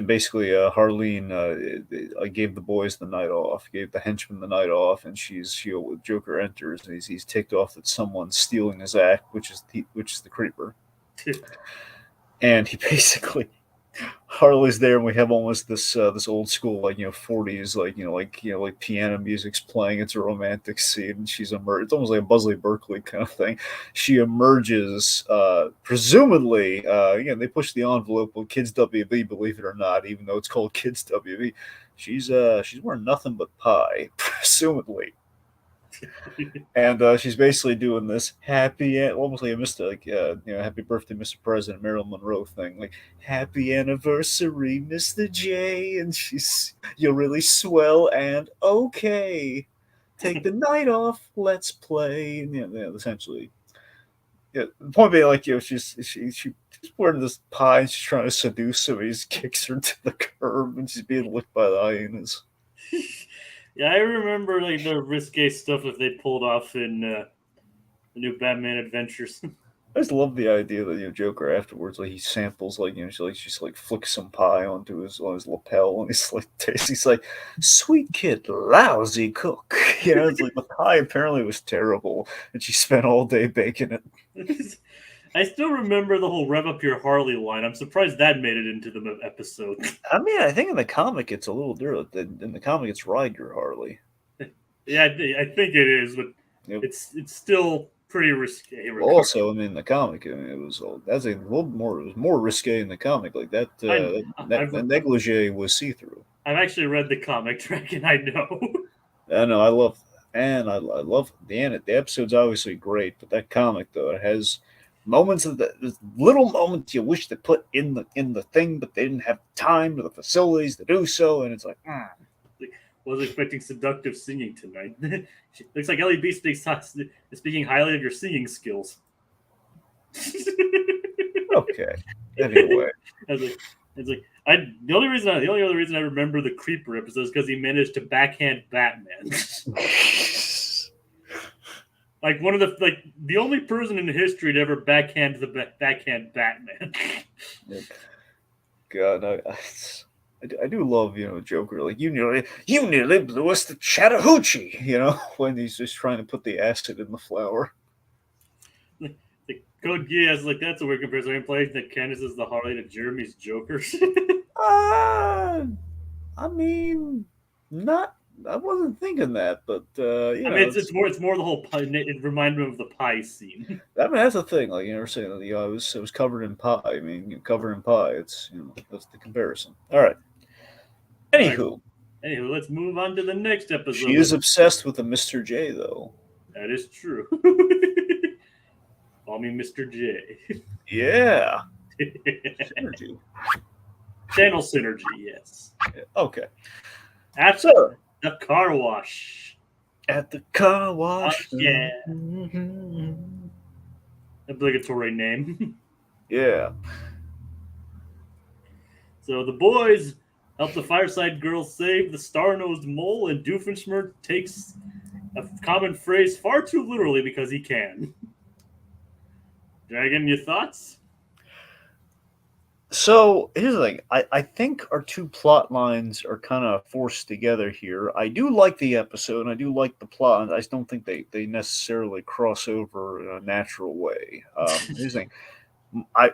basically Harleen gave the boys the night off, gave the henchmen the night off, and Joker enters and he's ticked off that someone's stealing his act, which is the Creeper. And he basically Harley's there, and we have almost this old school 40s like piano music's playing. It's a romantic scene, and she's emerged. It's almost like a Buzzley Berkeley kind of thing. She emerges, presumably. Again, they push the envelope with Kids WB, believe it or not, even though it's called Kids WB. She's wearing nothing but pie, presumably. And she's basically doing this almost like a happy birthday, Mr. President, Marilyn Monroe thing, like happy anniversary, Mr. J, and you're really swell and okay. Take the night off, let's play. And, essentially, the point being she's wearing this pie and she's trying to seduce him. He just kicks her to the curb and she's being licked by the hyenas. Yeah, I remember the risque stuff that they pulled off in the new Batman Adventures. I just love the idea that Joker afterwards, he samples she flicks some pie on his lapel, and he's like, sweet kid, lousy cook. It's like the pie apparently was terrible, and she spent all day baking it. I still remember the whole "Rev Up Your Harley" line. I'm surprised that made it into the episode. I mean, I think in the comic it's a little different. In the comic, it's Ride Your Harley. Yeah, I think it is, but it's still pretty risque. Also, I mean, the comic, it was a little more. It was more risque in the comic. Like that, the negligee was see through. I've actually read the comic track, and I know. I know. I love the episode's obviously great, but that comic though, it has moments of little moments you wish they put in the thing, but they didn't have time or the facilities to do so, and it's like. Was expecting seductive singing tonight. Looks like Ellie B speaking highly of your singing skills. Okay. Anyway, the only other reason I remember the Creeper episode is because he managed to backhand Batman. Like one of the only person in history to ever backhand Batman. God, I do love Joker. Like you nearly blew us to Chattahoochee. When he's just trying to put the acid in the flour. Code Geass, like, that's a weird comparison. I'm playing that Candace is the Harley to Jeremy's Joker. I mean, not. I wasn't thinking that, but I mean, it's more the whole pie. It reminded me of the pie scene. I mean, that's the thing. Like you were saying, it was covered in pie. I mean, covered in pie. It's that's the comparison. All right. Anywho, let's move on to the next episode. She is obsessed with a Mr. J, though. That is true. Call me Mr. J. Yeah. Synergy. Channel synergy, yes. Okay. At the car wash. At the car wash. Yeah. Obligatory name. Yeah. So the boys help the Fireside Girls save the star-nosed mole, and Doofenshmirtz takes a common phrase far too literally because he can. Dragon, your thoughts? So here's the thing. I think our two plot lines are kind of forced together here. I do like the episode, and I do like the plot, and I just don't think they necessarily cross over in a natural way. Here's the thing.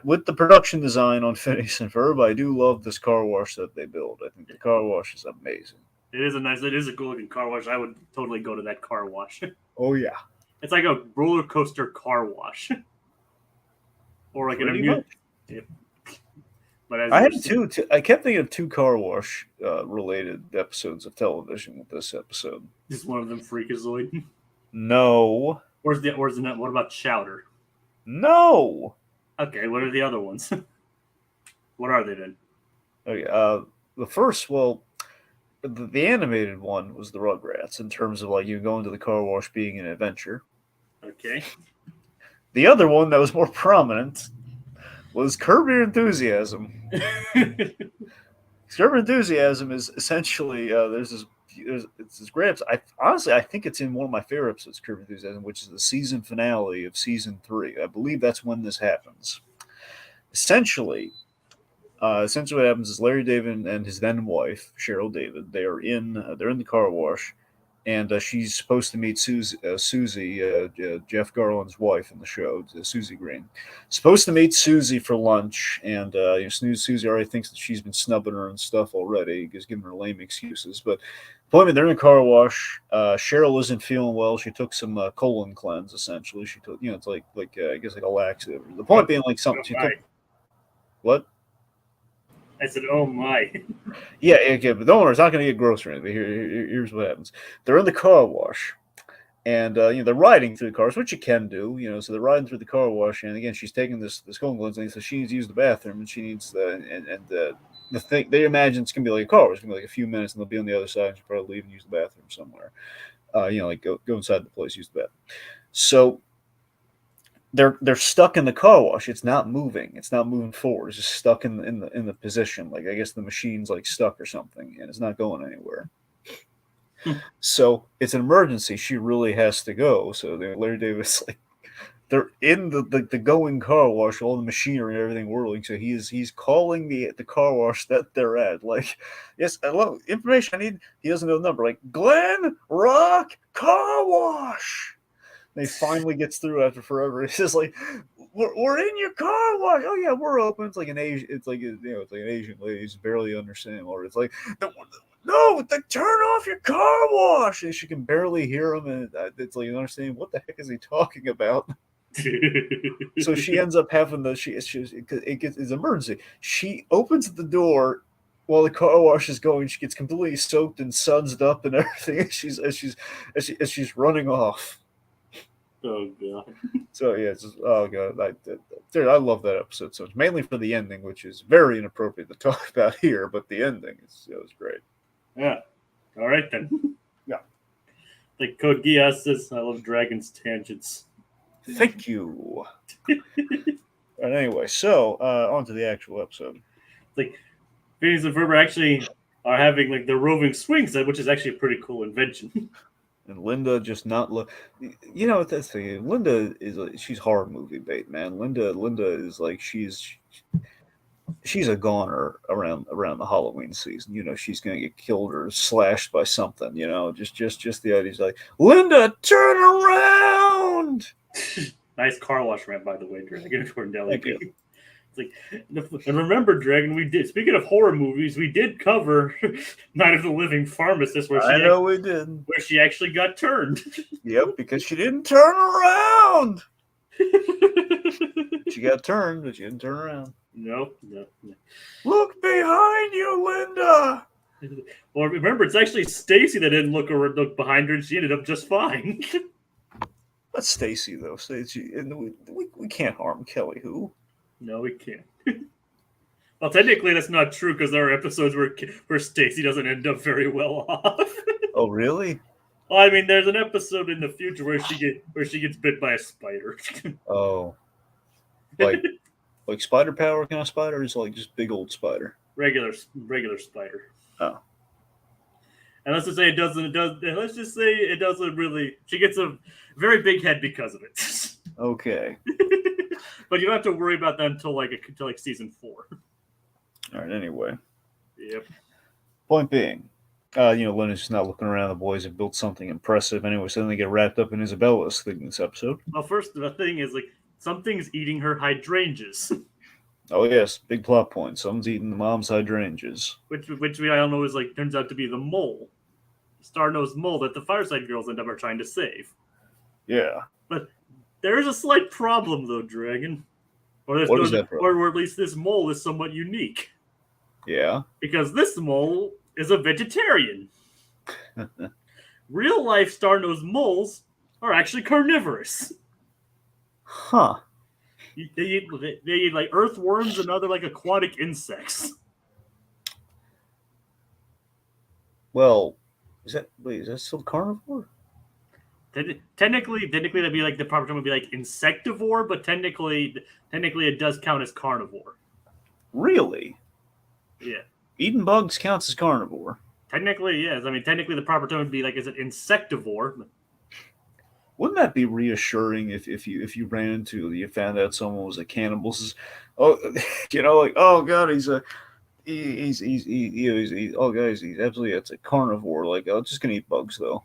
With the production design on Phineas and Ferb, I do love this car wash that they build. I think the car wash is amazing. It is a cool looking car wash. I would totally go to that car wash. Oh yeah, it's like a roller coaster car wash, or like an amusement. Yep. But I had I kept thinking of two car wash related episodes of television with this episode. Is one of them Freakazoid? No. Where's the net? What about Chowder? No. Okay, what are the other ones? What are they then? Okay, the first, the animated one was the Rugrats in terms of like you going to the car wash being an adventure. Okay. The other one that was more prominent was Curb Your Enthusiasm. Curb Your Enthusiasm is essentially it's this great episode. I think it's in one of my favorite episodes, Curb Your Enthusiasm, which is the season finale of season 3. I believe that's when this happens. Essentially what happens is Larry David and his then wife Cheryl David, they're in the car wash, and she's supposed to meet Susie, Jeff Garland's wife in the show, Susie Green. Supposed to meet Susie for lunch, and Susie already thinks that she's been snubbing her and stuff already, just giving her lame excuses. But point, they're in the car wash. Cheryl isn't feeling well. She took some colon cleanse. Essentially, she took it's like I guess like a laxative. The point being like something she took. What? I said, "Oh my." Yeah, okay, but don't worry, it's not going to get gross or anything. Here's what happens: they're in the car wash, and they're riding through the cars, which you can do. So they're riding through the car wash, and again, she's taking this colon cleansing, so she needs to use the bathroom, and she needs the thing they imagine it's going to be like a car. It's going to be like a few minutes, and they'll be on the other side, and she'll probably leave and use the bathroom somewhere. Like go inside the place, use the bathroom. So they're stuck in the car wash. It's not moving. It's not moving forward. It's just stuck in the position. Like I guess the machine's like stuck or something, and it's not going anywhere. So it's an emergency. She really has to go. So Larry Davis, like, they're in the going car wash, all the machinery and everything whirling. So he's calling the car wash that they're at. Like, yes, I love information I need. He doesn't know the number. Like Glen Rock Car Wash. And he finally gets through after forever. He's just like, we're in your car wash. Oh yeah, we're open. It's like an Asian. It's like an Asian lady who's barely understanding. Or it's like, no, turn off your car wash. And she can barely hear him, and it's like understanding what the heck is he talking about. So she ends up having it's an emergency. She opens the door while the car wash is going. She gets completely soaked and sudsed up and everything. As she's running off. Oh god. So yeah, it's just, oh god, I love that episode so much. Mainly for the ending, which is very inappropriate to talk about here, but the ending was great. Yeah. All right then. Yeah. Like Code Geass says, I love Dragon's tangents. Thank you. And anyway, so on to the actual episode. Like Phineas and Ferb actually are having like the roving swing set, which is actually a pretty cool invention. And Linda just not look. That's the thing. Linda she's horror movie bait, man. Linda is like she's a goner around the Halloween season. She's gonna get killed or slashed by something. Just the idea is like, Linda, turn around. Nice car wash rant, by the way, Dragon Torndelli. Thank you. It's like, and remember, Dragon, we did. Speaking of horror movies, we did cover Night of the Living Pharmacist, we did. Where she actually got turned. Yep, because she didn't turn around. She got turned, but she didn't turn around. No. Look behind you, Linda. Well, remember, it's actually Stacy that didn't look behind her, and she ended up just fine. That's Stacy, though. Stacy, and we can't harm Kelly. Who? No, we can't. Well, technically, that's not true because there are episodes where Stacy doesn't end up very well off. Oh, really? Well, I mean, there's an episode in the future where she gets bit by a spider. Oh, like spider power kind of spider, or is it like just big old spider? Regular spider. Oh. And let's just say it doesn't really. She gets a very big head because of it. Okay. But you don't have to worry about that until season 4. All right. Anyway. Yep. Point being, Leonard's just not looking around. The boys have built something impressive. Anyway, so then they get wrapped up in Isabella's thing this episode. Well, first the thing is something's eating her hydrangeas. Oh yes, big plot point. Someone's eating the mom's hydrangeas. Which we all know is turns out to be the mole, star-nosed mole that the Fireside Girls end up are trying to save. Yeah. But there is a slight problem though, Dragon. Or what is that problem? Or at least this mole is somewhat unique. Yeah. Because this mole is a vegetarian. Real life star-nosed moles are actually carnivorous. Huh. They eat like earthworms and other aquatic insects. Well, is that still carnivore? Technically that'd be the proper term would be insectivore, but technically it does count as carnivore. Really? Yeah. Eating bugs counts as carnivore. Technically, yes. I mean, technically the proper term would be is it insectivore? Wouldn't that be reassuring if you ran into, you found out someone was a cannibal? Oh, oh god, he's absolutely, it's a carnivore. It's just gonna eat bugs though.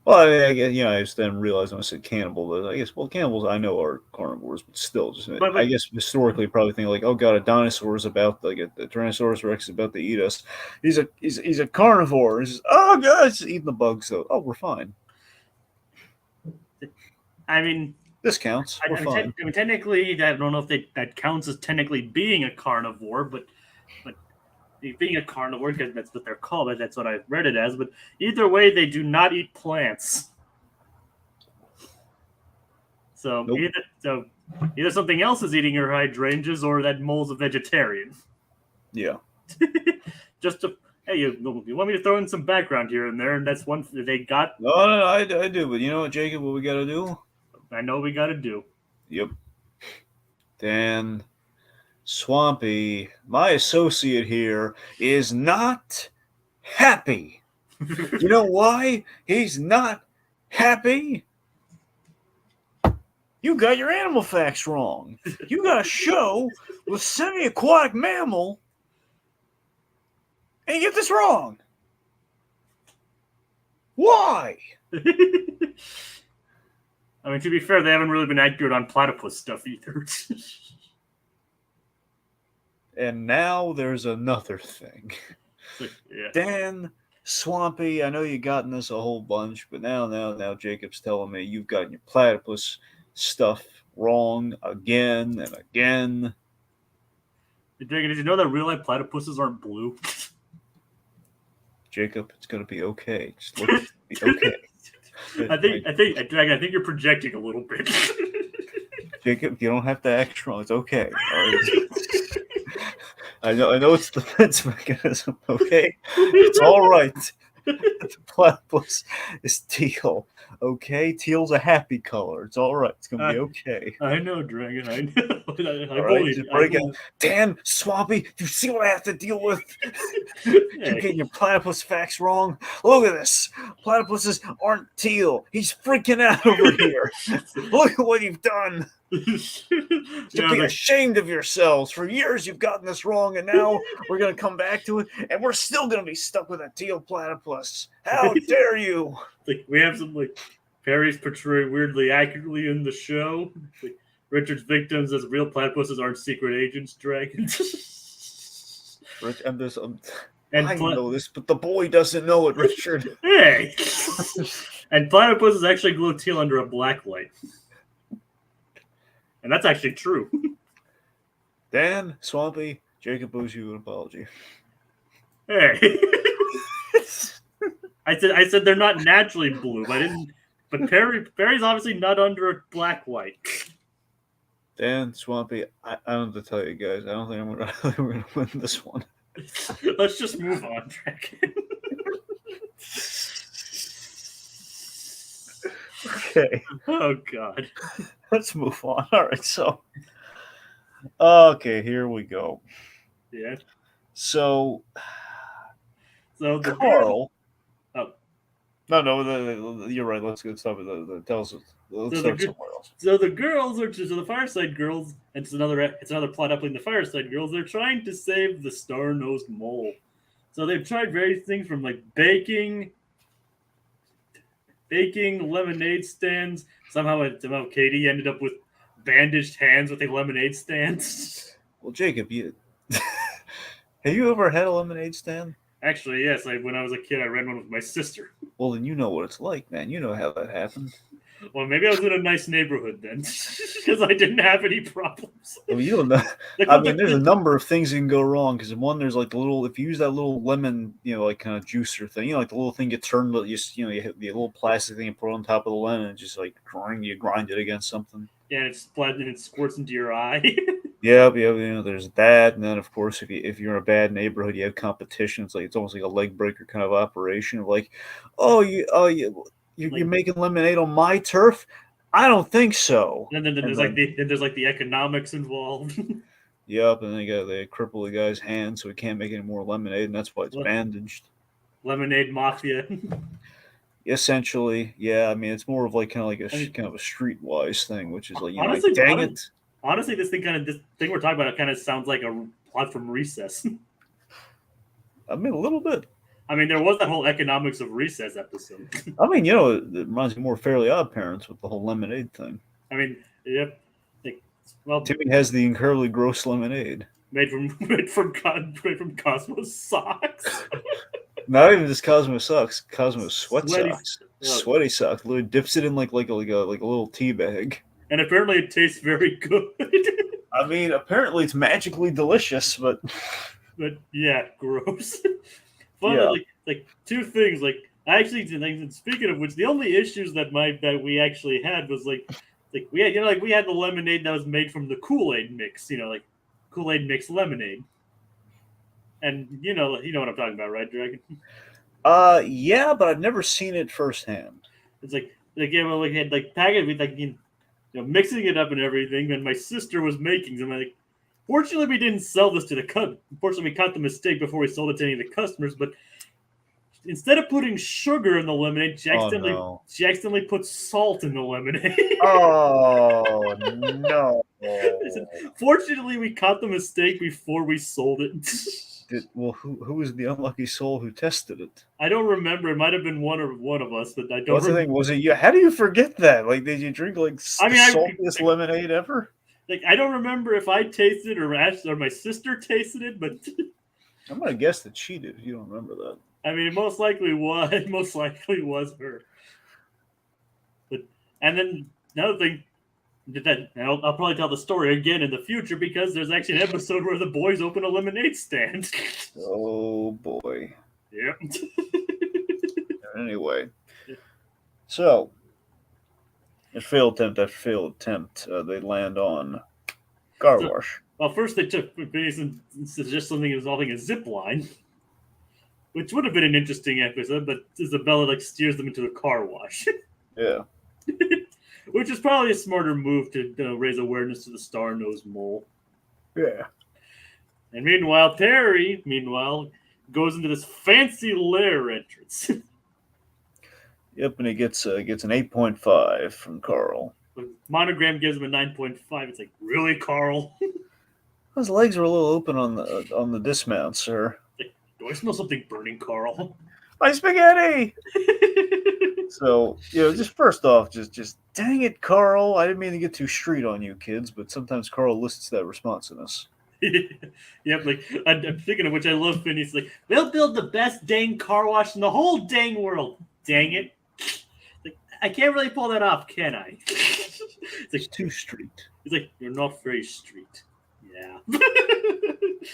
Well, I just then realized when I said cannibal that I guess cannibals I know are carnivores, but still, I guess historically probably think oh god, a dinosaur is about a Tyrannosaurus Rex is about to eat us. He's a carnivore. He's just, oh god, it's eating the bugs though. Oh, we're fine. I mean, this counts. We're fine. I mean, technically, I don't know if that counts as technically being a carnivore, but being a carnivore, because that's what they're called. That's what I read it as. But either way, they do not eat plants. So nope. Either something else is eating her hydrangeas, or that mole's a vegetarian. Yeah. Just to you want me to throw in some background here and there, and that's one they got. No, I do. But you know what, Jacob? What we got to do? I know we got to do. Yep. Dan Swampy, my associate here, is not happy. You know why he's not happy? You got your animal facts wrong. You got a show with semi-aquatic mammal, and you get this wrong. Why? I mean, to be fair, they haven't really been accurate on platypus stuff either. And now there's another thing. Yeah. Dan Swampy, I know you've gotten this a whole bunch, but now Jacob's telling me you've gotten your platypus stuff wrong again and again. Dragon, did you know that real life platypuses aren't blue? Jacob, it's gonna be okay. Just look, it's be okay. I think, Dragon, I think you're projecting a little bit. Jacob, you don't have to act strong. It's okay. All right? I know it's the defense mechanism. Okay, it's all right. The platypus is teal. Okay, teal's a happy color. It's all right. It's gonna be okay. I know, Dragon. I know. Dan Swampy, you see what I have to deal with? You're getting your platypus facts wrong. Look at this. Platypuses aren't teal. He's freaking out over here. Look at what you've done. Be ashamed of yourselves. For years you've gotten this wrong, and now we're going to come back to it, and we're still going to be stuck with a teal platypus. How dare you? We have some Perry's portrayed weirdly accurately in the show. Like, Richard's victims as real platypuses aren't secret agents, dragons. And there's And I know this, but the boy doesn't know it, Richard. Hey! And platypuses actually glow teal under a black light. And that's actually true. Dan, Swampy, Jacob owes you an apology. Hey. I said they're not naturally blue. I didn't. But Perry's obviously not under a black light. Dan, Swampy, I don't have to tell you guys. I don't think we're going to win this one. Let's just move on, Dragon. Okay. Oh, God. Let's move on. All right, so. Okay, here we go. Yeah. So the Carl. Oh. No, you're right. Let's get stuff. Tell us. Let's start somewhere else. So the girls are just the Fireside Girls, and it's another plot up in the Fireside Girls. They're trying to save the star-nosed mole. So they've tried various things from like baking lemonade stands. Somehow Katie ended up with bandaged hands with a lemonade stand. Well, Jacob, have you ever had a lemonade stand? Actually, yes. When I was a kid, I ran one with my sister. Well, then you know what it's like, man. You know how that happened. Well, maybe I was in a nice neighborhood then, because I didn't have any problems. Well, you don't know. There's a number of things that can go wrong. Because one, there's like the little, if you use that little lemon, like kind of juicer thing, like the little thing you turn, you hit the little plastic thing you put on top of the lemon, and just like you grind it against something. Yeah, and it squirts into your eye. Yeah, there's that, and then of course, if you're in a bad neighborhood, you have competition. It's almost like a leg breaker kind of operation of like, you're making lemonade on my turf? I don't think so. And then there's the economics involved. Yep, and they cripple the guy's hand so he can't make any more lemonade, and that's why it's bandaged. Lemonade mafia. Essentially, yeah. It's more of like kind of a streetwise thing, which is like, honestly, dang it. Honestly, this thing we're talking about, it kind of sounds like a plot from Recess. A little bit. There was that whole economics of Recess episode. It reminds me more of Fairly Odd Parents with the whole lemonade thing. Yep. Timmy has the incredibly gross lemonade made from Cosmo's socks. Not even just Cosmo socks. Cosmo's socks. Sweaty socks. Literally dips it in like a little tea bag. And apparently it tastes very good. Apparently it's magically delicious, but yeah, gross. Like two things. Speaking of which, the only issues that we actually had was we had the lemonade that was made from the Kool-Aid mix. Like Kool-Aid mixed lemonade. And you know what I'm talking about, right, Dragon? Yeah, but I've never seen it firsthand. It's we had packet with mixing it up and everything, and my sister was making them. Fortunately, we didn't sell this to the customer. Unfortunately, we caught the mistake before we sold it to any of the customers. But instead of putting sugar in the lemonade, she accidentally put salt in the lemonade. Oh no! Fortunately, we caught the mistake before we sold it. Who was the unlucky soul who tested it? I don't remember. It might have been one of us, but I don't. What's the thing? Was it you? How do you forget that? Did you drink the saltiest lemonade ever? I don't remember if I tasted it or my sister tasted it, but I'm gonna guess that she did. If you don't remember that. It most likely was her. And then another thing. I'll probably tell the story again in the future because there's actually an episode where the boys open a lemonade stand. Oh boy. Yep. Anyway, so a failed attempt. They land on car wash. Well, first they took Phineas and suggested something involving a zip line, which would have been an interesting episode, but Isabella steers them into a car wash. Yeah. Which is probably a smarter move to raise awareness to the star-nosed mole. Yeah. And meanwhile, Terry, goes into this fancy lair entrance. Yep, and he gets an 8.5 from Carl. Monogram gives him a 9.5. It's like, really, Carl? His legs are a little open on the dismount, sir. Do I smell something burning, Carl? My spaghetti! So, just first off, just dang it, Carl. I didn't mean to get too street on you kids, but sometimes Carl elicits that responsiveness. Yep, like I'm thinking of which I love Phineas. Like, we'll build the best dang car wash in the whole dang world. Dang it. Like, I can't really pull that off, can I? It's too street. He's like, you're not very street. Yeah.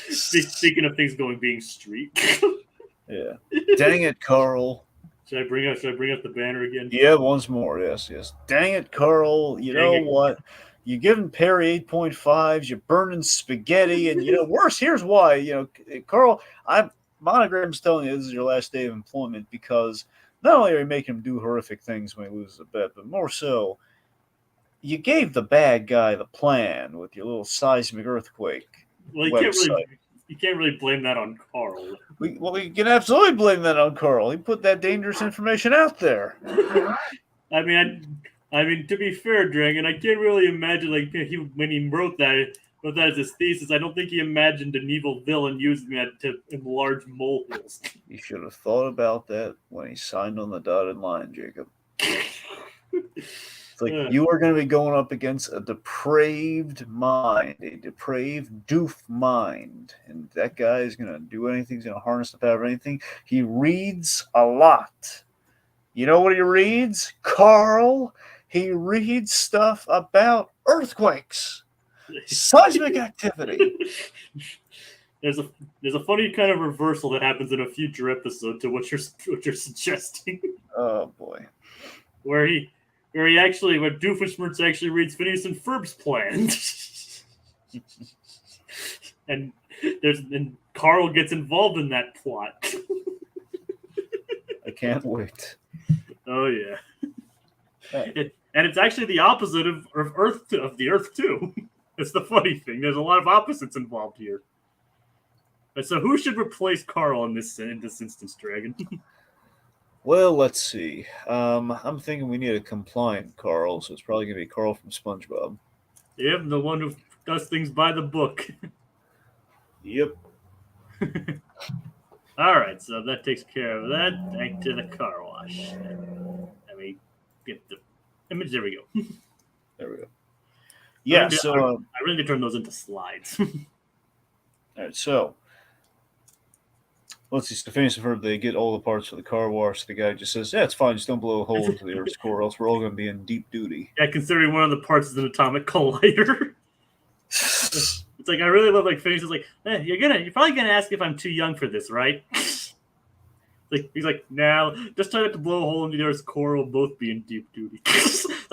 Speaking of things being street. Yeah. Dang it, Carl. Should I bring up the banner again? Yeah, once more. Yes. Dang it, Carl. You know what? You're giving Perry 8.5s. You're burning spaghetti, and worse. Here's why. Carl, Monogram's telling you this is your last day of employment because not only are you making him do horrific things when he loses a bet, but more so, you gave the bad guy the plan with your little seismic earthquake. Well, you can't really blame that on Carl. You can absolutely blame that on Carl. He put that dangerous information out there. I mean, to be fair, Dragon, I can't really imagine when he wrote that as his thesis. I don't think he imagined an evil villain using that to enlarge molehills. You should have thought about that when he signed on the dotted line, Jacob. It's like you are going to be going up against a depraved mind, a depraved doof mind. And that guy is going to do anything. He's going to harness the power of anything. He reads a lot. You know what he reads, Carl? He reads stuff about earthquakes, seismic activity. There's a funny kind of reversal that happens in a future episode to what you're suggesting. Oh, boy. Where Doofenshmirtz actually reads Phineas and Ferb's plan. and Carl gets involved in that plot. I can't wait. Oh yeah. And it's actually the opposite of the Earth too. That's the funny thing. There's a lot of opposites involved here. So who should replace Carl in this instance, Dragon? Well, let's see. I'm thinking we need a compliant Carl, so it's probably going to be Carl from SpongeBob. Yep, the one who does things by the book. Yep. All right, so that takes care of that. Back to the car wash. Let me get the image. There we go. There we go. Yeah, so... I really need to turn those into slides. All right, so... Let's see, Phineas and Ferb, they get all the parts for the car wash. The guy just says, yeah, it's fine. Just don't blow a hole into the Earth's core, else we're all going to be in deep duty. Yeah, considering one of the parts is an atomic collider. It's like, I really love, Phineas is like, you're probably going to ask if I'm too young for this, right? He's like, now, just try not to blow a hole into the Earth's core, we'll both be in deep duty.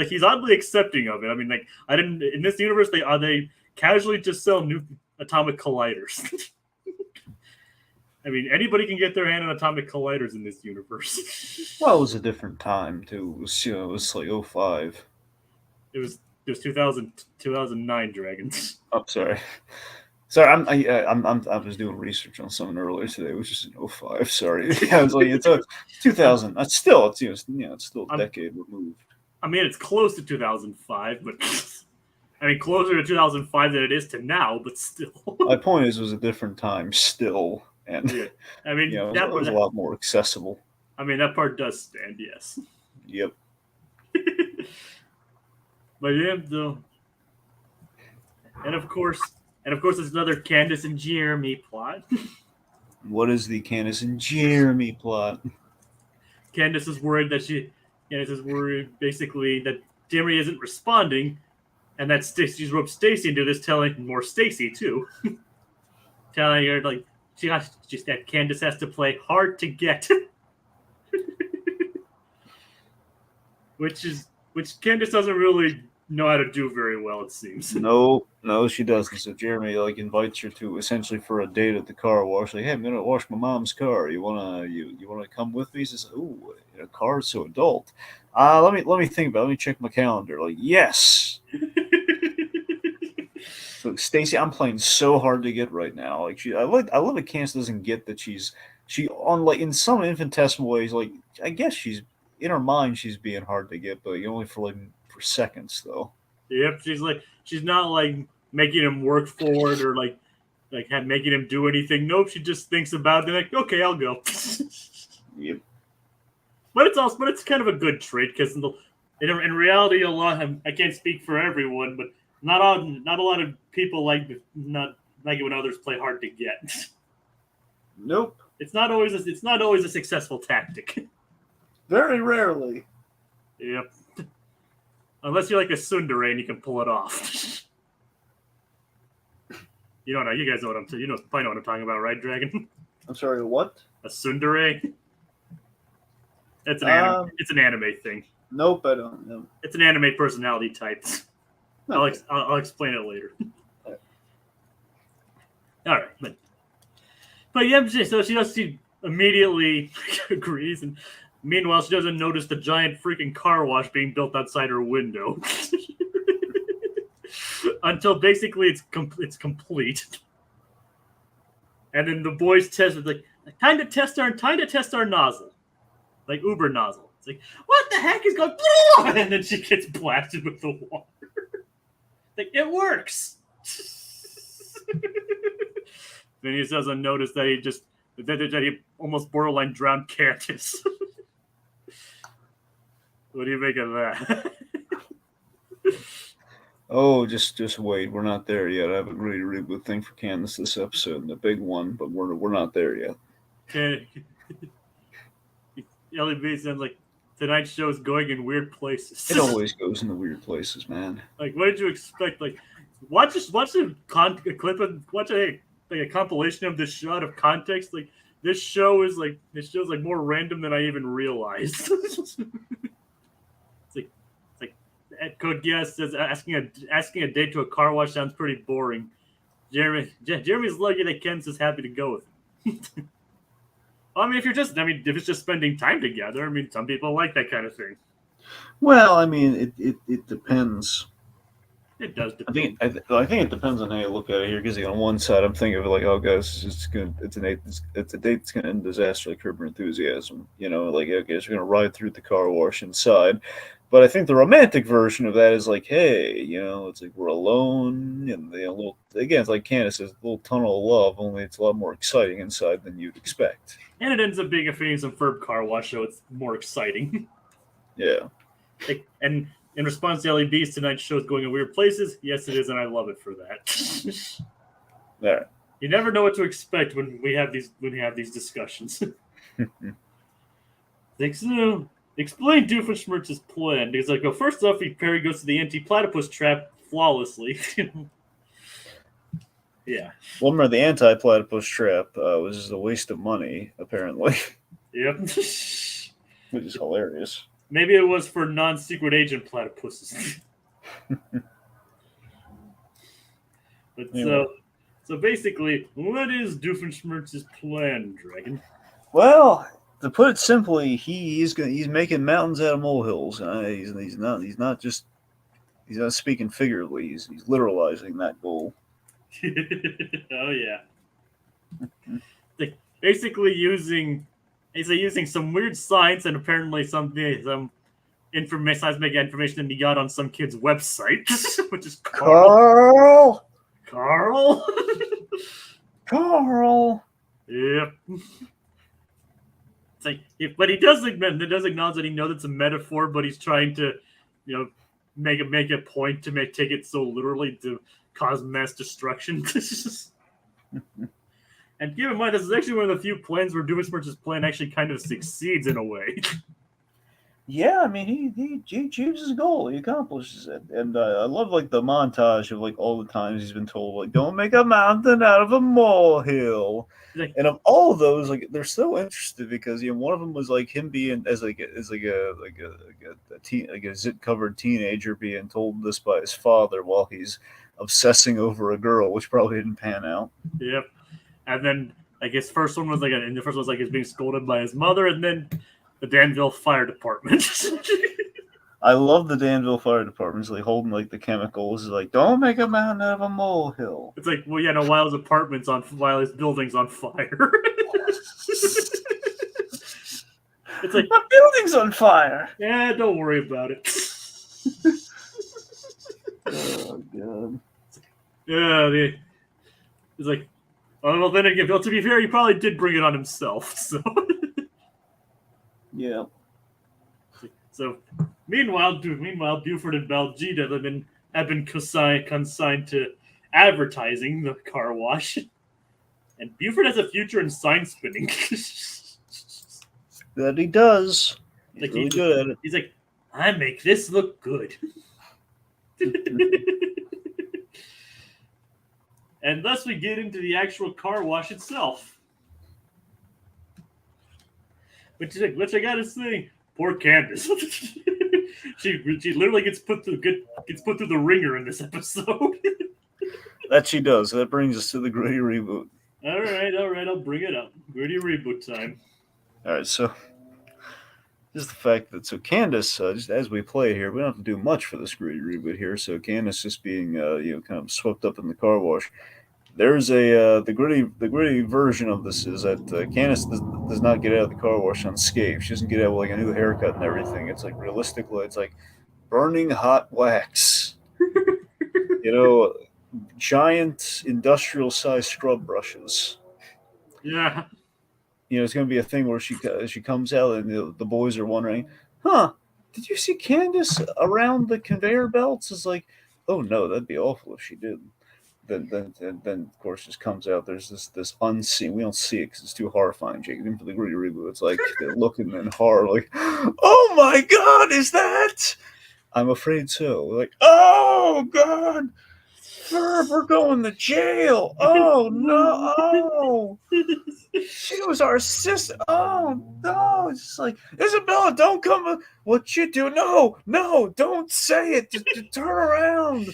He's oddly accepting of it. I mean, in this universe, they casually just sell new atomic colliders. I mean, anybody can get their hand on atomic colliders in this universe. Well, it was a different time, too. It was like 05. It was 2009 Dragons. Oh, sorry. Sorry, I was doing research on something earlier today, which is in 05. Sorry. I was like, it's 2000. It's still a decade removed. I mean, it's close to 2005, but I mean, closer to 2005 than it is to now, but still. My point is, it was a different time still. And yeah. I mean, it was a lot more accessible. I mean, that part does stand, yes. Yep. But yeah, though, and of course, there's another Candace and Jeremy plot. What is the Candace and Jeremy plot? Candace is worried basically that Jeremy isn't responding, and that she's roped Stacy into this, telling more Stacy too, telling her that Candace has to play hard to get, which Candace doesn't really know how to do very well, it seems. No, she doesn't. So Jeremy invites her to essentially for a date at the car wash. Like, hey, I'm gonna wash my mom's car. You wanna come with me? He says, ooh, a car is so adult. Let me think about it. Let me check my calendar. Like, yes. So Stacy, I'm playing so hard to get right now. I love that Candace doesn't get that she in some infinitesimal ways, I guess she's in her mind she's being hard to get, but only for seconds though. Yep, she's not making him work for it or making him do anything. Nope, she just thinks about it. Okay, I'll go. Yep. But it's kind of a good trait because in reality, I can't speak for everyone, but not a lot of people like it when others play hard to get. Nope. It's not always a successful tactic. Very rarely. Yep. Unless you're like a tsundere and you can pull it off. You don't know. You guys know what I'm saying. You probably know what I'm talking about, right, Dragon? I'm sorry, what? A tsundere. It's an anime thing. Nope, I don't know. It's an anime personality type. Okay. I'll explain it later. All right, but yeah, so she immediately agrees, and meanwhile she doesn't notice the giant freaking car wash being built outside her window until basically it's complete. And then the boys test it, like time to test our nozzle, like Uber nozzle. It's like, what the heck is going? And then she gets blasted with the water. Like, it works. Then he doesn't notice that he almost borderline drowned Candace. What do you make of that? Oh, just wait. We're not there yet. I have a really, really good thing for Candace this episode, the big one, but we're not there yet. Okay. LEB sounds like tonight's show is going in weird places. It always goes in the weird places, man. Like, what did you expect? Like, watch a clip of a compilation of this show out of context. Like, this show's like more random than I even realized. It's like Code Guess says asking a date to a car wash sounds pretty boring. Jeremy's lucky that Ken's is happy to go with him. I mean, if it's just spending time together, I mean, some people like that kind of thing. Well, I mean, it depends. It does depend. I think it depends on how you look at it here. Because on one side, I'm thinking of it like, oh, guys, it's a date that's gonna end in disaster, like Curb Your Enthusiasm. You know, like, okay, so we're gonna ride through the car wash inside. But I think the romantic version of that is like, hey, you know, it's like we're alone, and it's like Candace says, a little tunnel of love. Only it's a lot more exciting inside than you'd expect. And it ends up being a Phineas and Ferb car wash, so it's more exciting. Yeah. And in response to LEB's tonight's show is going in weird places, yes, it is, and I love it for that. All right. You never know what to expect when we have these discussions. So, explain Doofenshmirtz's plan. Because first off, Perry goes to the anti-platypus trap flawlessly. Yeah. Well, remember the anti-platypus trap was just a waste of money, apparently. Yep. Which is hilarious. Maybe it was for non-secret agent platypuses. But yeah. So basically, what is Doofenshmirtz's plan, Dragon? Well, to put it simply, he's making mountains out of molehills. He's not speaking figuratively. He's literalizing that goal. Oh yeah. Basically using some weird science and apparently some seismic information that he got on some kid's website, which is Carl. Yep. It's like, but he does acknowledge that he knows it's a metaphor, but he's trying to, make a point to take it so literally to cause mass destruction. And keep in mind, this is actually one of the few plans where Doofenshmirtz's plan actually kind of succeeds in a way. Yeah, I mean, he achieves his goal. He accomplishes it. And I love, the montage of, all the times he's been told, don't make a mountain out of a molehill. And of all of those, they're so interested because, one of them was, him being, as a zit-covered teenager being told this by his father while he's obsessing over a girl, which probably didn't pan out. Yep. And then, his first one was, he's being scolded by his mother, and then the Danville Fire Department. I love the Danville Fire Department. It's holding the chemicals. It's don't make a mountain out of a molehill. It's while his building's on fire. It's my building's on fire. Yeah, don't worry about it. Oh god. Yeah, it's well, then again, to be fair, he probably did bring it on himself. So. Yeah. So, meanwhile, Buford and Baljeet have been consigned to advertising the car wash, and Buford has a future in sign spinning. That he does. He's Like really good at it. he's like, I make this look good. And thus we get into the actual car wash itself. Which I gotta say, poor Candace. she literally gets put through the ringer in this episode. That she does. That brings us to the Gritty reboot. all right, I'll bring it up. Gritty reboot time. All right, so just the fact that Candace, just as we play here, we don't have to do much for this Gritty reboot here. So Candace just being kind of swept up in the car wash. There's the gritty version of this is that Candace does not get out of the car wash unscathed. She doesn't get out with like a new haircut and everything. It's like realistically, it's like burning hot wax. Giant industrial sized scrub brushes. Yeah. It's going to be a thing where she comes out and the boys are wondering, huh? Did you see Candace around the conveyor belts? It's like, oh no, that'd be awful if she did. Then of course just comes out. There's this unseen. We don't see it because it's too horrifying. Jake, even for the Gritty reboot, it's like they're looking in horror, like, oh my god, is that? I'm afraid so. Like, oh god, Ferb, we're going to jail. Oh no, oh. She was our sister. Oh no! It's just like, Isabella, don't come. What you do? No, don't say it. Just turn around.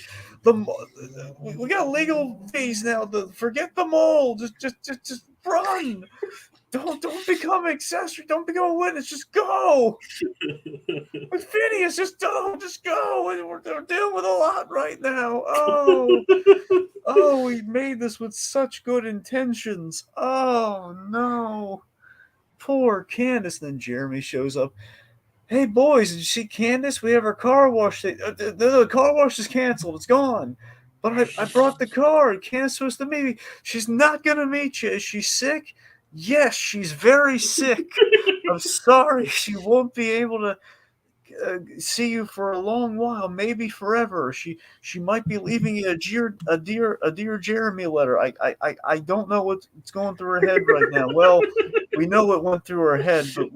We got legal fees now. Forget the mole. Just run. Don't become accessory. Don't become a witness. Just go. With Phineas, just go. We're dealing with a lot right now. Oh, we made this with such good intentions. Oh, no. Poor Candace. Then Jeremy shows up. Hey, boys, did you see Candace? We have our car wash. The car wash is canceled. It's gone. But I brought the car. Candace supposed to meet me. She's not going to meet you. Is she sick? Yes, she's very sick. I'm sorry. She won't be able to see you for a long while, maybe forever. She might be leaving you a dear Jeremy letter. I don't know what's going through her head right now. Well, we know what went through her head, but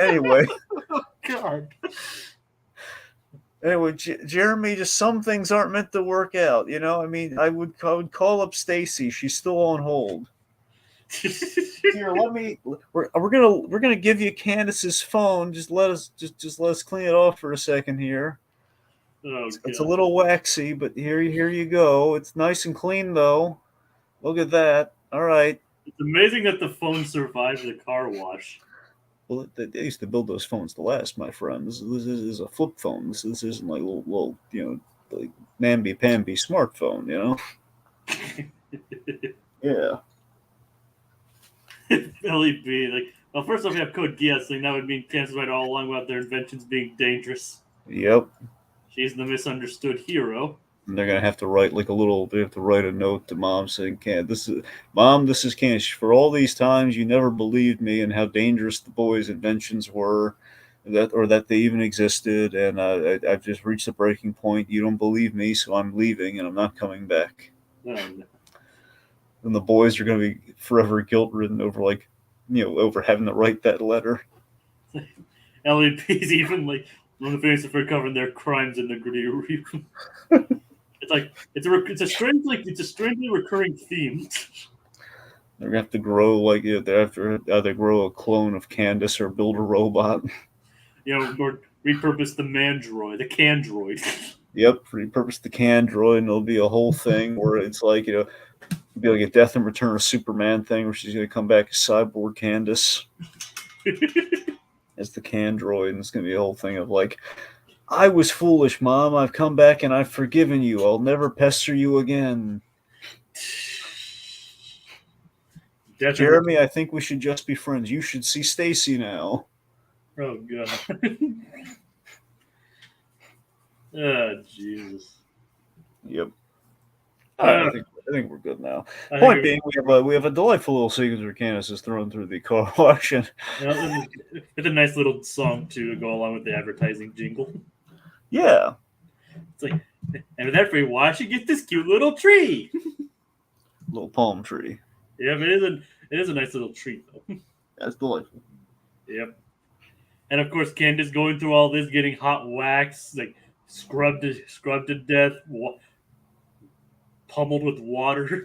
anyway. Oh god. Anyway, Jeremy, just some things aren't meant to work out. I mean, I would call up Stacy. She's still on hold. Here, we're gonna give you Candace's phone. Just let us clean it off for a second here. Oh, it's a little waxy, but here you go. It's nice and clean though. Look at that. All right. It's amazing that the phone survived the car wash. Well, they used to build those phones to last, my friend. This is a flip phone. This isn't like little like namby-pamby smartphone. Yeah. LEB, well, first off, we have code guessing. That would mean Candace right all along about their inventions being dangerous. Yep. She's the misunderstood hero. And they're gonna have to write they have to write a note to Mom saying, this is Candace. For all these times, you never believed me and how dangerous the boys' inventions were, that they even existed, and I've just reached a breaking point. You don't believe me, so I'm leaving, and I'm not coming back. Oh, no. And the boys are going to be forever guilt-ridden over over having to write that letter. LEP's even one of the Phineas and Ferb covering their crimes in the Gritty reboot. It's a strangely recurring theme. They're gonna have to grow they have to either grow a clone of Candace or build a robot. Or repurpose the mandroid, the candroid. Yep, repurpose the candroid, and it'll be a whole thing where it's be like a Death and Return of Superman thing where she's going to come back as Cyborg Candace as the Candroid, and it's going to be a whole thing of I was foolish, Mom. I've come back and I've forgiven you. I'll never pester you again. Jeremy, I think we should just be friends. You should see Stacy now. Oh, God. Oh, Jesus. Yep. I think think we're good now. I Point think being, we have a delightful little sequence where Candace is thrown through the car wash. And it's a nice little song too to go along with the advertising jingle. yeah, It's like, and with every wash, you get this cute little tree. little palm tree. Yep, it is a nice little treat though. That's delightful. Yep. And of course, Candace going through all this, getting hot wax, like scrubbed to death, pummeled with water.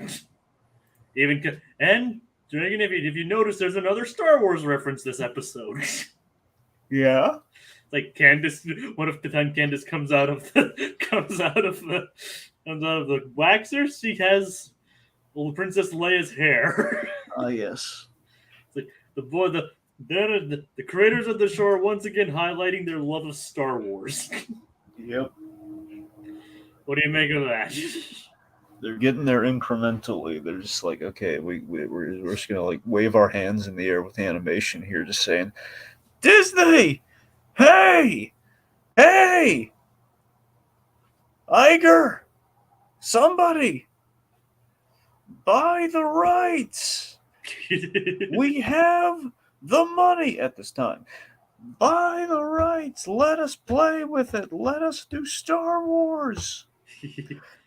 And Dragon, if you notice, there's another Star Wars reference this episode. Yeah. Like Candace, what if the time Candace comes out of the waxer, she has Princess Leia's hair. Yes. It's like the creators of the show are once again highlighting their love of Star Wars. Yep. What do you make of that? They're getting there incrementally. They're just like, okay, we're just gonna like wave our hands in the air with animation here, just saying, Disney, hey, Iger, somebody, buy the rights. We have the money at this time. Buy the rights. Let us play with it. Let us do Star Wars.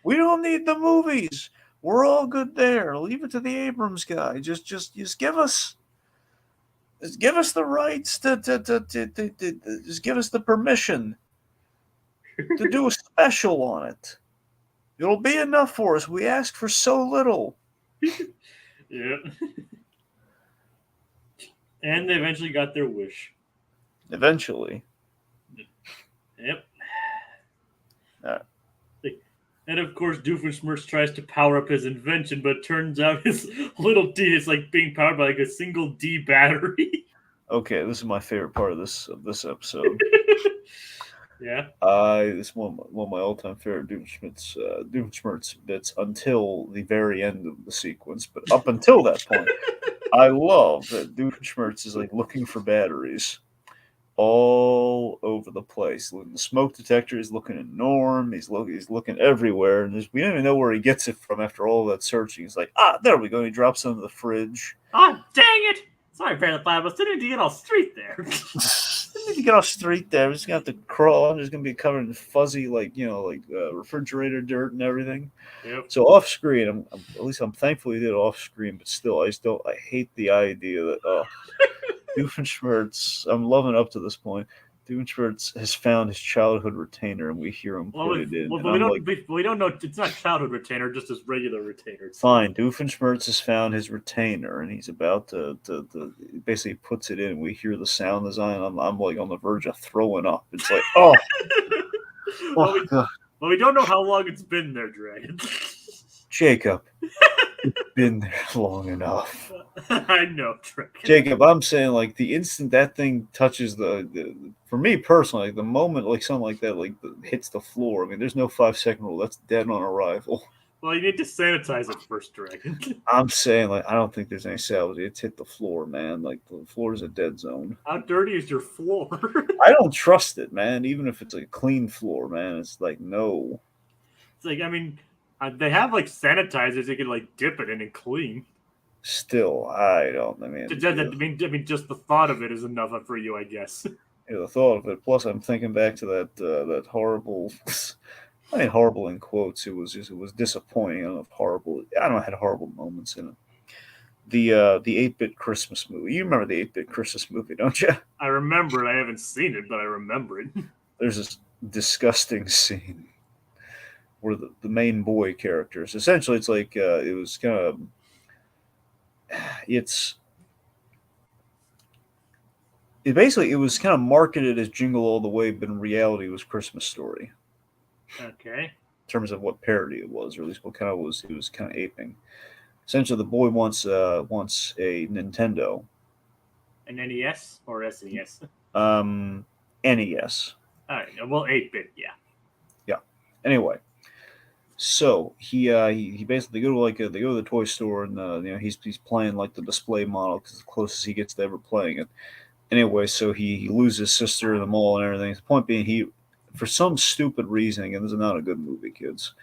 We don't need the movies. We're all good there. Leave it to the Abrams guy. Just give us the rights to just give us the permission to do a special on it. It'll be enough for us. We ask for so little. Yeah. And they eventually got their wish. Eventually. Yep. Right. And of course, Doofenshmirtz tries to power up his invention, but it turns out his little D is like being powered by like a single D battery. Okay, this is my favorite part of this episode. Yeah. It's one of my all-time favorite Doofenshmirtz bits until the very end of the sequence. But up until that point, I love that Doofenshmirtz is like looking for batteries all over the place. The smoke detector is looking at Norm. He's looking everywhere, and we don't even know where he gets it from after all that searching. He's like, there we go. He drops it into the fridge. Oh, dang it! Sorry, Parent Lab. I was sitting to get all straight there. I need to get off street there. I'm just gonna have to crawl. I'm just gonna be covered in fuzzy, refrigerator dirt and everything. Yep. So off screen, I'm thankful he did it off screen, but still, I hate the idea that Doofenshmirtz. I'm loving up to this point. Doofenshmirtz has found his childhood retainer, and we hear him put it in. We don't know. It's not childhood retainer, just his regular retainer. Fine, Doofenshmirtz has found his retainer, and he's about to basically puts it in. And we hear the sound design. I'm like on the verge of throwing up. It's like, well, we don't know how long it's been there, Dragon. Jacob, it's been there long enough. I know, Dragon. Jacob, I'm saying like the instant that thing touches for me personally, like, the moment like something like that hits the floor. I mean, there's no 5-second rule. That's dead on arrival. Well, you need to sanitize it first, Dragon. I'm saying like I don't think there's any salvage. It's hit the floor, man. Like the floor is a dead zone. How dirty is your floor? I don't trust it, man. Even if it's a clean floor, man, it's like no. It's like, I mean, they have like sanitizers you can like dip it in and clean. Still, I don't. I mean, just the thought of it is enough for you, I guess. Yeah, the thought of it. Plus, I'm thinking back to that horrible. I mean, horrible in quotes. It was disappointing. I don't know if horrible. I don't know. It had horrible moments in it. The 8-bit Christmas movie. You remember the 8-bit Christmas movie, don't you? I remember it. I haven't seen it, but I remember it. There's this disgusting scene where the main boy characters. Essentially, it's like it was kind of. It was kind of marketed as Jingle All the Way, but in reality, it was Christmas Story. Okay. In terms of what parody it was, or at least what kind of he was kind of aping. Essentially, the boy wants a Nintendo. An NES or SNES? NES. All right. Well, 8-bit, yeah. Yeah. Anyway, so he basically they go to the toy store, and he's playing like the display model because it's the closest he gets to ever playing it. Anyway, so he loses his sister in the mall and everything. The point being, for some stupid reason, again, this is not a good movie, kids.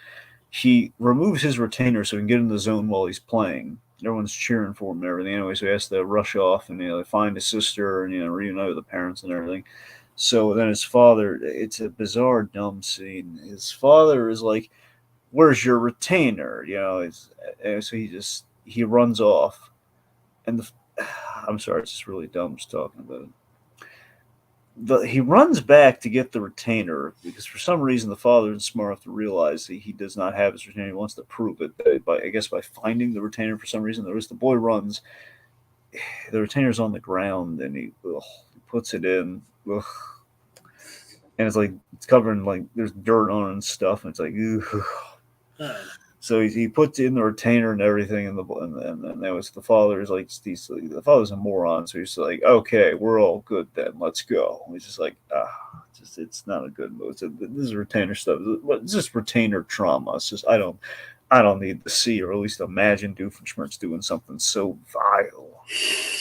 he removes his retainer so he can get in the zone while he's playing. Everyone's cheering for him and everything. Anyway, so he has to rush off and they find his sister and reunite with the parents and everything. So then his father, it's a bizarre, dumb scene. His father is like, "Where's your retainer?" And so he runs off, and I'm sorry, it's just really dumb just talking about it. He runs back to get the retainer because for some reason the father is smart enough to realize that he does not have his retainer. He wants to prove it by finding the retainer for some reason. The boy runs, the retainer's on the ground, and he puts it in, and it's like it's covered in like there's dirt on it and stuff, and it's like So he puts in the retainer and everything, and that was the father is like the father's a moron, so he's like, okay, we're all good then, let's go. And he's just like, it's not a good move. This is retainer stuff. It's just retainer trauma. It's just I don't need to see or at least imagine Doofenshmirtz doing something so vile.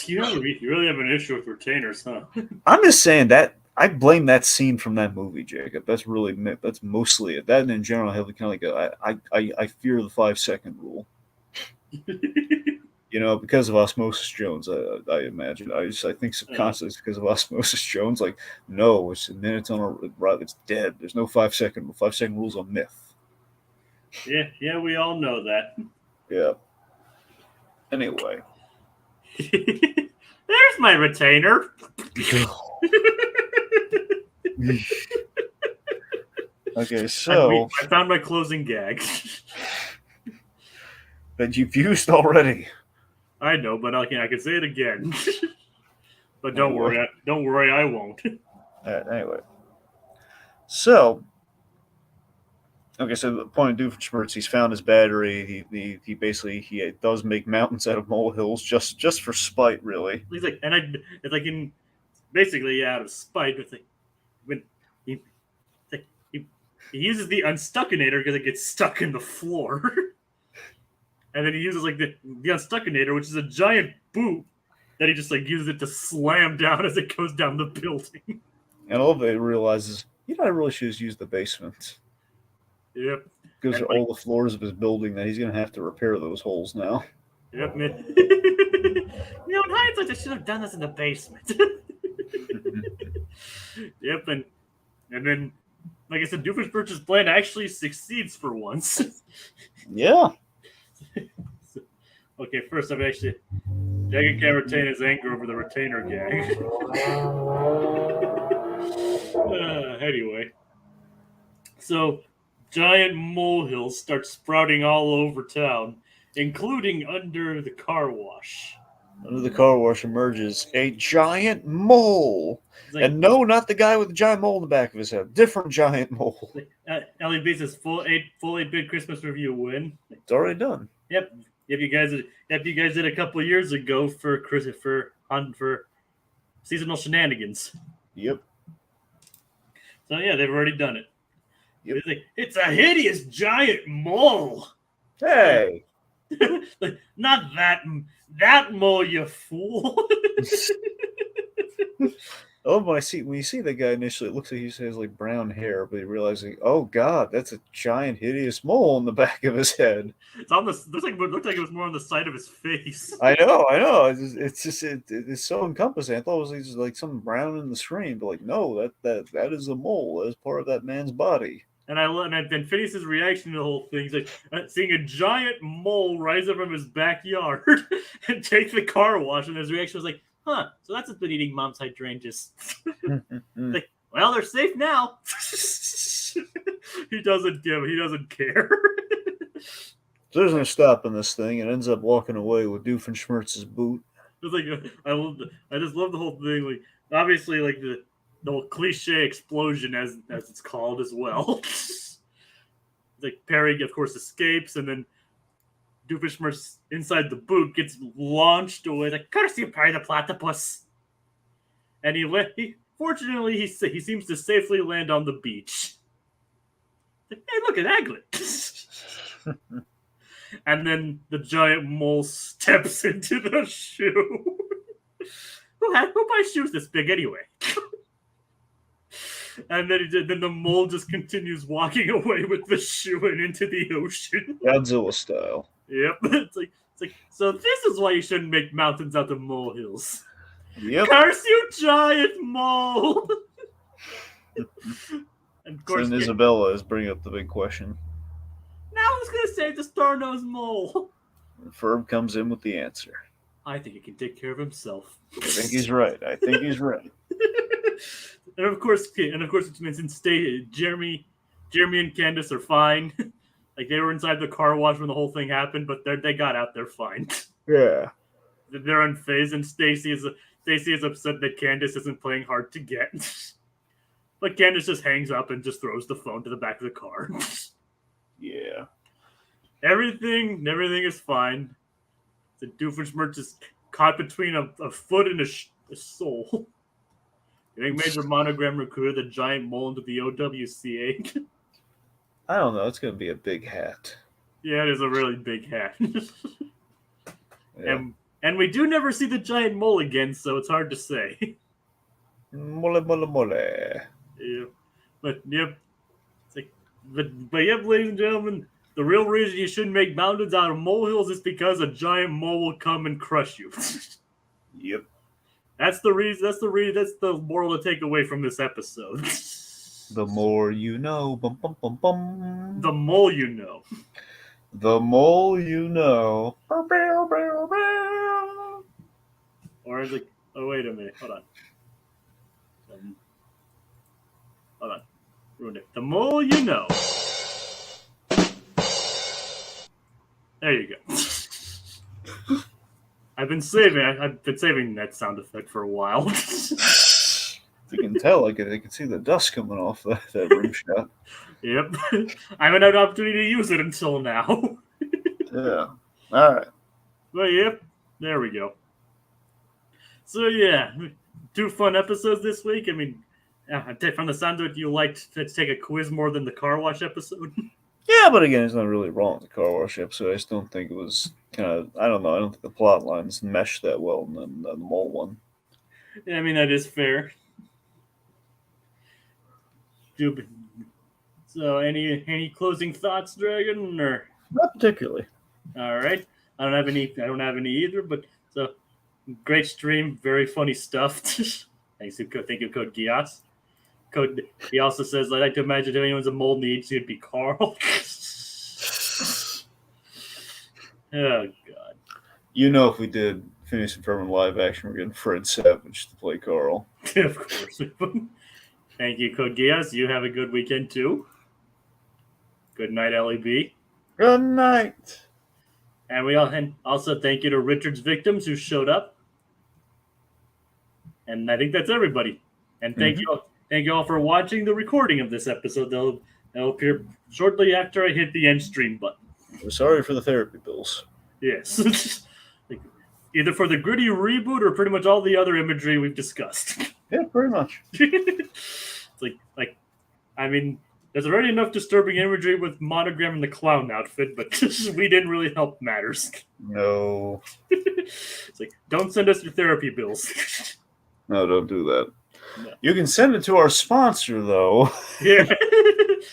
You really have an issue with retainers, huh? I'm just saying that. I blame that scene from that movie, Jacob. That's mostly it. That and in general, I have kind of like I fear the 5-second rule. Because of Osmosis Jones, I imagine. I think subconsciously it's because of Osmosis Jones. Like, no, it's a minute on it's dead. There's no 5-second rule. 5-second rule's a myth. Yeah, we all know that. Yeah. Anyway. There's my retainer. Okay, so I found my closing gag. That you've used already. I know, but I can say it again. But don't worry, I won't. Anyway, so the point of Doofenshmirtz, he's found his battery. He basically does make mountains out of molehills just for spite, really. He's like, it's like basically out of spite. It's like when he uses the Unstuckinator because it gets stuck in the floor. And then he uses like the Unstuckinator, which is a giant boot that he just like uses it to slam down as it goes down the building. And all of it realizes, I really should have used the basement. Yep. Goes to all the floors of his building that he's going to have to repair those holes now. Yep, man. In hindsight, I should have done this in the basement. Yep, and then, like I said, Doofenshmirtz's plan actually succeeds for once. Yeah. Okay, first I've actually... Jagged can't retain his anger over the retainer gag. Anyway. So, giant molehills start sprouting all over town, including under the car wash. Under the car wash emerges a giant mole. Like, and no, not the guy with the giant mole in the back of his head. Different giant mole. Ellie B's full 8-bit Christmas review win. It's already done. Yep. You guys did a couple of years ago for seasonal shenanigans. Yep. So yeah, they've already done it. Yep. It's a hideous giant mole. Hey. Not that mole, you fool. When you see that guy initially, it looks like he has like brown hair, but you realize, oh god, that's a giant hideous mole on the back of his head. It's on the it looked like it was more on the side of his face. I know. It's so encompassing. I thought it was just like something brown in the screen, but like no, that is a mole. That is part of that man's body. And then Phineas's reaction to the whole thing is like seeing a giant mole rise up from his backyard and take the car wash, and his reaction was like, huh, so that's what's been eating mom's hydrangeas. Like, well, they're safe now. He doesn't care. So there's no stopping this thing. It ends up walking away with Doofenshmirtz's boot. It's like I just love the whole thing. Like, obviously, like the whole cliche explosion as it's called as well. Like Perry, of course, escapes, and then Doofenshmirtz inside the boot gets launched away. Like, courtesy of Perry the Platypus. And fortunately, he seems to safely land on the beach. Like, hey, look at Aglet. And then the giant mole steps into the shoe. Who buys shoes this big anyway? And then the mole just continues walking away with the shoe and into the ocean. Godzilla style. Yep. It's like so this is why you shouldn't make mountains out of molehills. Yep. Curse you, giant mole! And of course, Then Isabella is bringing up the big question. now who's gonna save the star-nosed mole? And Ferb comes in with the answer. I think he can take care of himself. I think he's right. And of course, it's mentioned Jeremy and Candace are fine. Like they were inside the car wash when the whole thing happened, but they got out there fine. Yeah. They're unfazed, and Stacy is upset that Candace isn't playing hard to get. But Candace just hangs up and just throws the phone to the back of the car. Yeah. Everything is fine. The Doofenshmirtz is caught between a foot and a soul. Getting Major Monogram recruited the giant mole into the OWCA. I don't know. It's going to be a big hat. Yeah, it is a really big hat. Yeah. And we do never see the giant mole again, so it's hard to say. Mole, mole, mole. Yeah. But yep. But yep, ladies and gentlemen, the real reason you shouldn't make mountains out of molehills is because a giant mole will come and crush you. Yep. That's the reason. That's the moral to take away from this episode. The more you know. Bum, bum, bum, bum. The mole you know. The mole you know. Or is it? Oh, wait a minute. Hold on. Ruined it. The mole you know. There you go. I've been saving that sound effect for a while. You can tell, I can see the dust coming off that rim shot. Yep. I haven't had an opportunity to use it until now. Yeah. All right. But yep, there we go. So yeah, 2 fun episodes this week. I mean, from the sound of it, you liked to take a quiz more than the car wash episode. Yeah, but again, it's not really wrong with the car wash episode. I just don't think it was kind of, I don't know, I don't think the plot lines meshed that well in the mole one. Yeah, I mean, that is fair. So, any closing thoughts, Dragon, or Not particularly. all right? I don't have any either. But so great stream, very funny stuff. Thank you, Code Gias. He also says, I like to imagine if anyone's a mole needs, it'd be Carl. Oh God! You know, if we did Phineas and Ferb in live action, we're getting Fred Savage to play Carl. Of course. Thank you, Code Gias. You have a good weekend too. Good night, LEB. Good night. And also thank you to Richard's victims who showed up. And I think that's everybody. And thank you all for watching the recording of this episode. They'll appear shortly after I hit the end stream button. We're sorry for the therapy bills. Yes. Either for the gritty reboot or pretty much all the other imagery we've discussed. Yeah, pretty much. It's I mean, there's already enough disturbing imagery with Monogram in the clown outfit, but we didn't really help matters. No. It's don't send us your therapy bills. No, don't do that. No. You can send it to our sponsor, though. Yeah.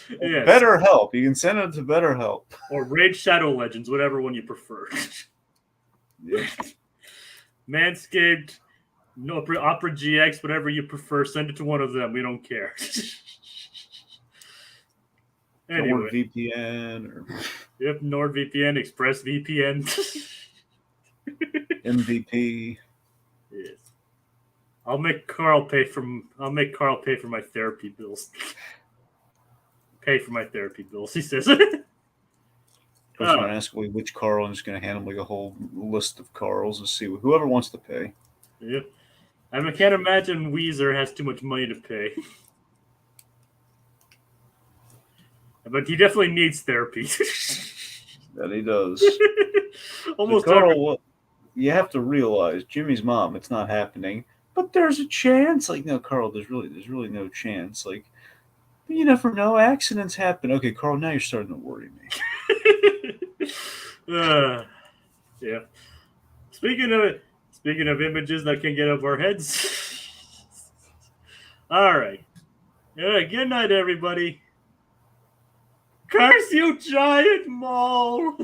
Yes. BetterHelp. You can send it to BetterHelp. Or Raid Shadow Legends, whatever one you prefer. Yeah. Manscaped, Opera GX, whatever you prefer, send it to one of them. We don't care. Anyway. NordVPN or Yep, NordVPN, ExpressVPN. MVP. Yes. I'll make Carl pay for my therapy bills. Pay for my therapy bills, he says. I was going to ask which Carl. I'm just going to hand him a whole list of Carls and see whoever wants to pay. Yeah. I can't imagine Weezer has too much money to pay. But he definitely needs therapy. That he does. Almost Carl, you have to realize, Jimmy's mom, it's not happening. But there's a chance. No, Carl, there's really no chance. You never know. Accidents happen. Okay, Carl, now you're starting to worry me. Yeah. Speaking of images that can get up our heads. All right. Good night, everybody. Curse you, giant mole!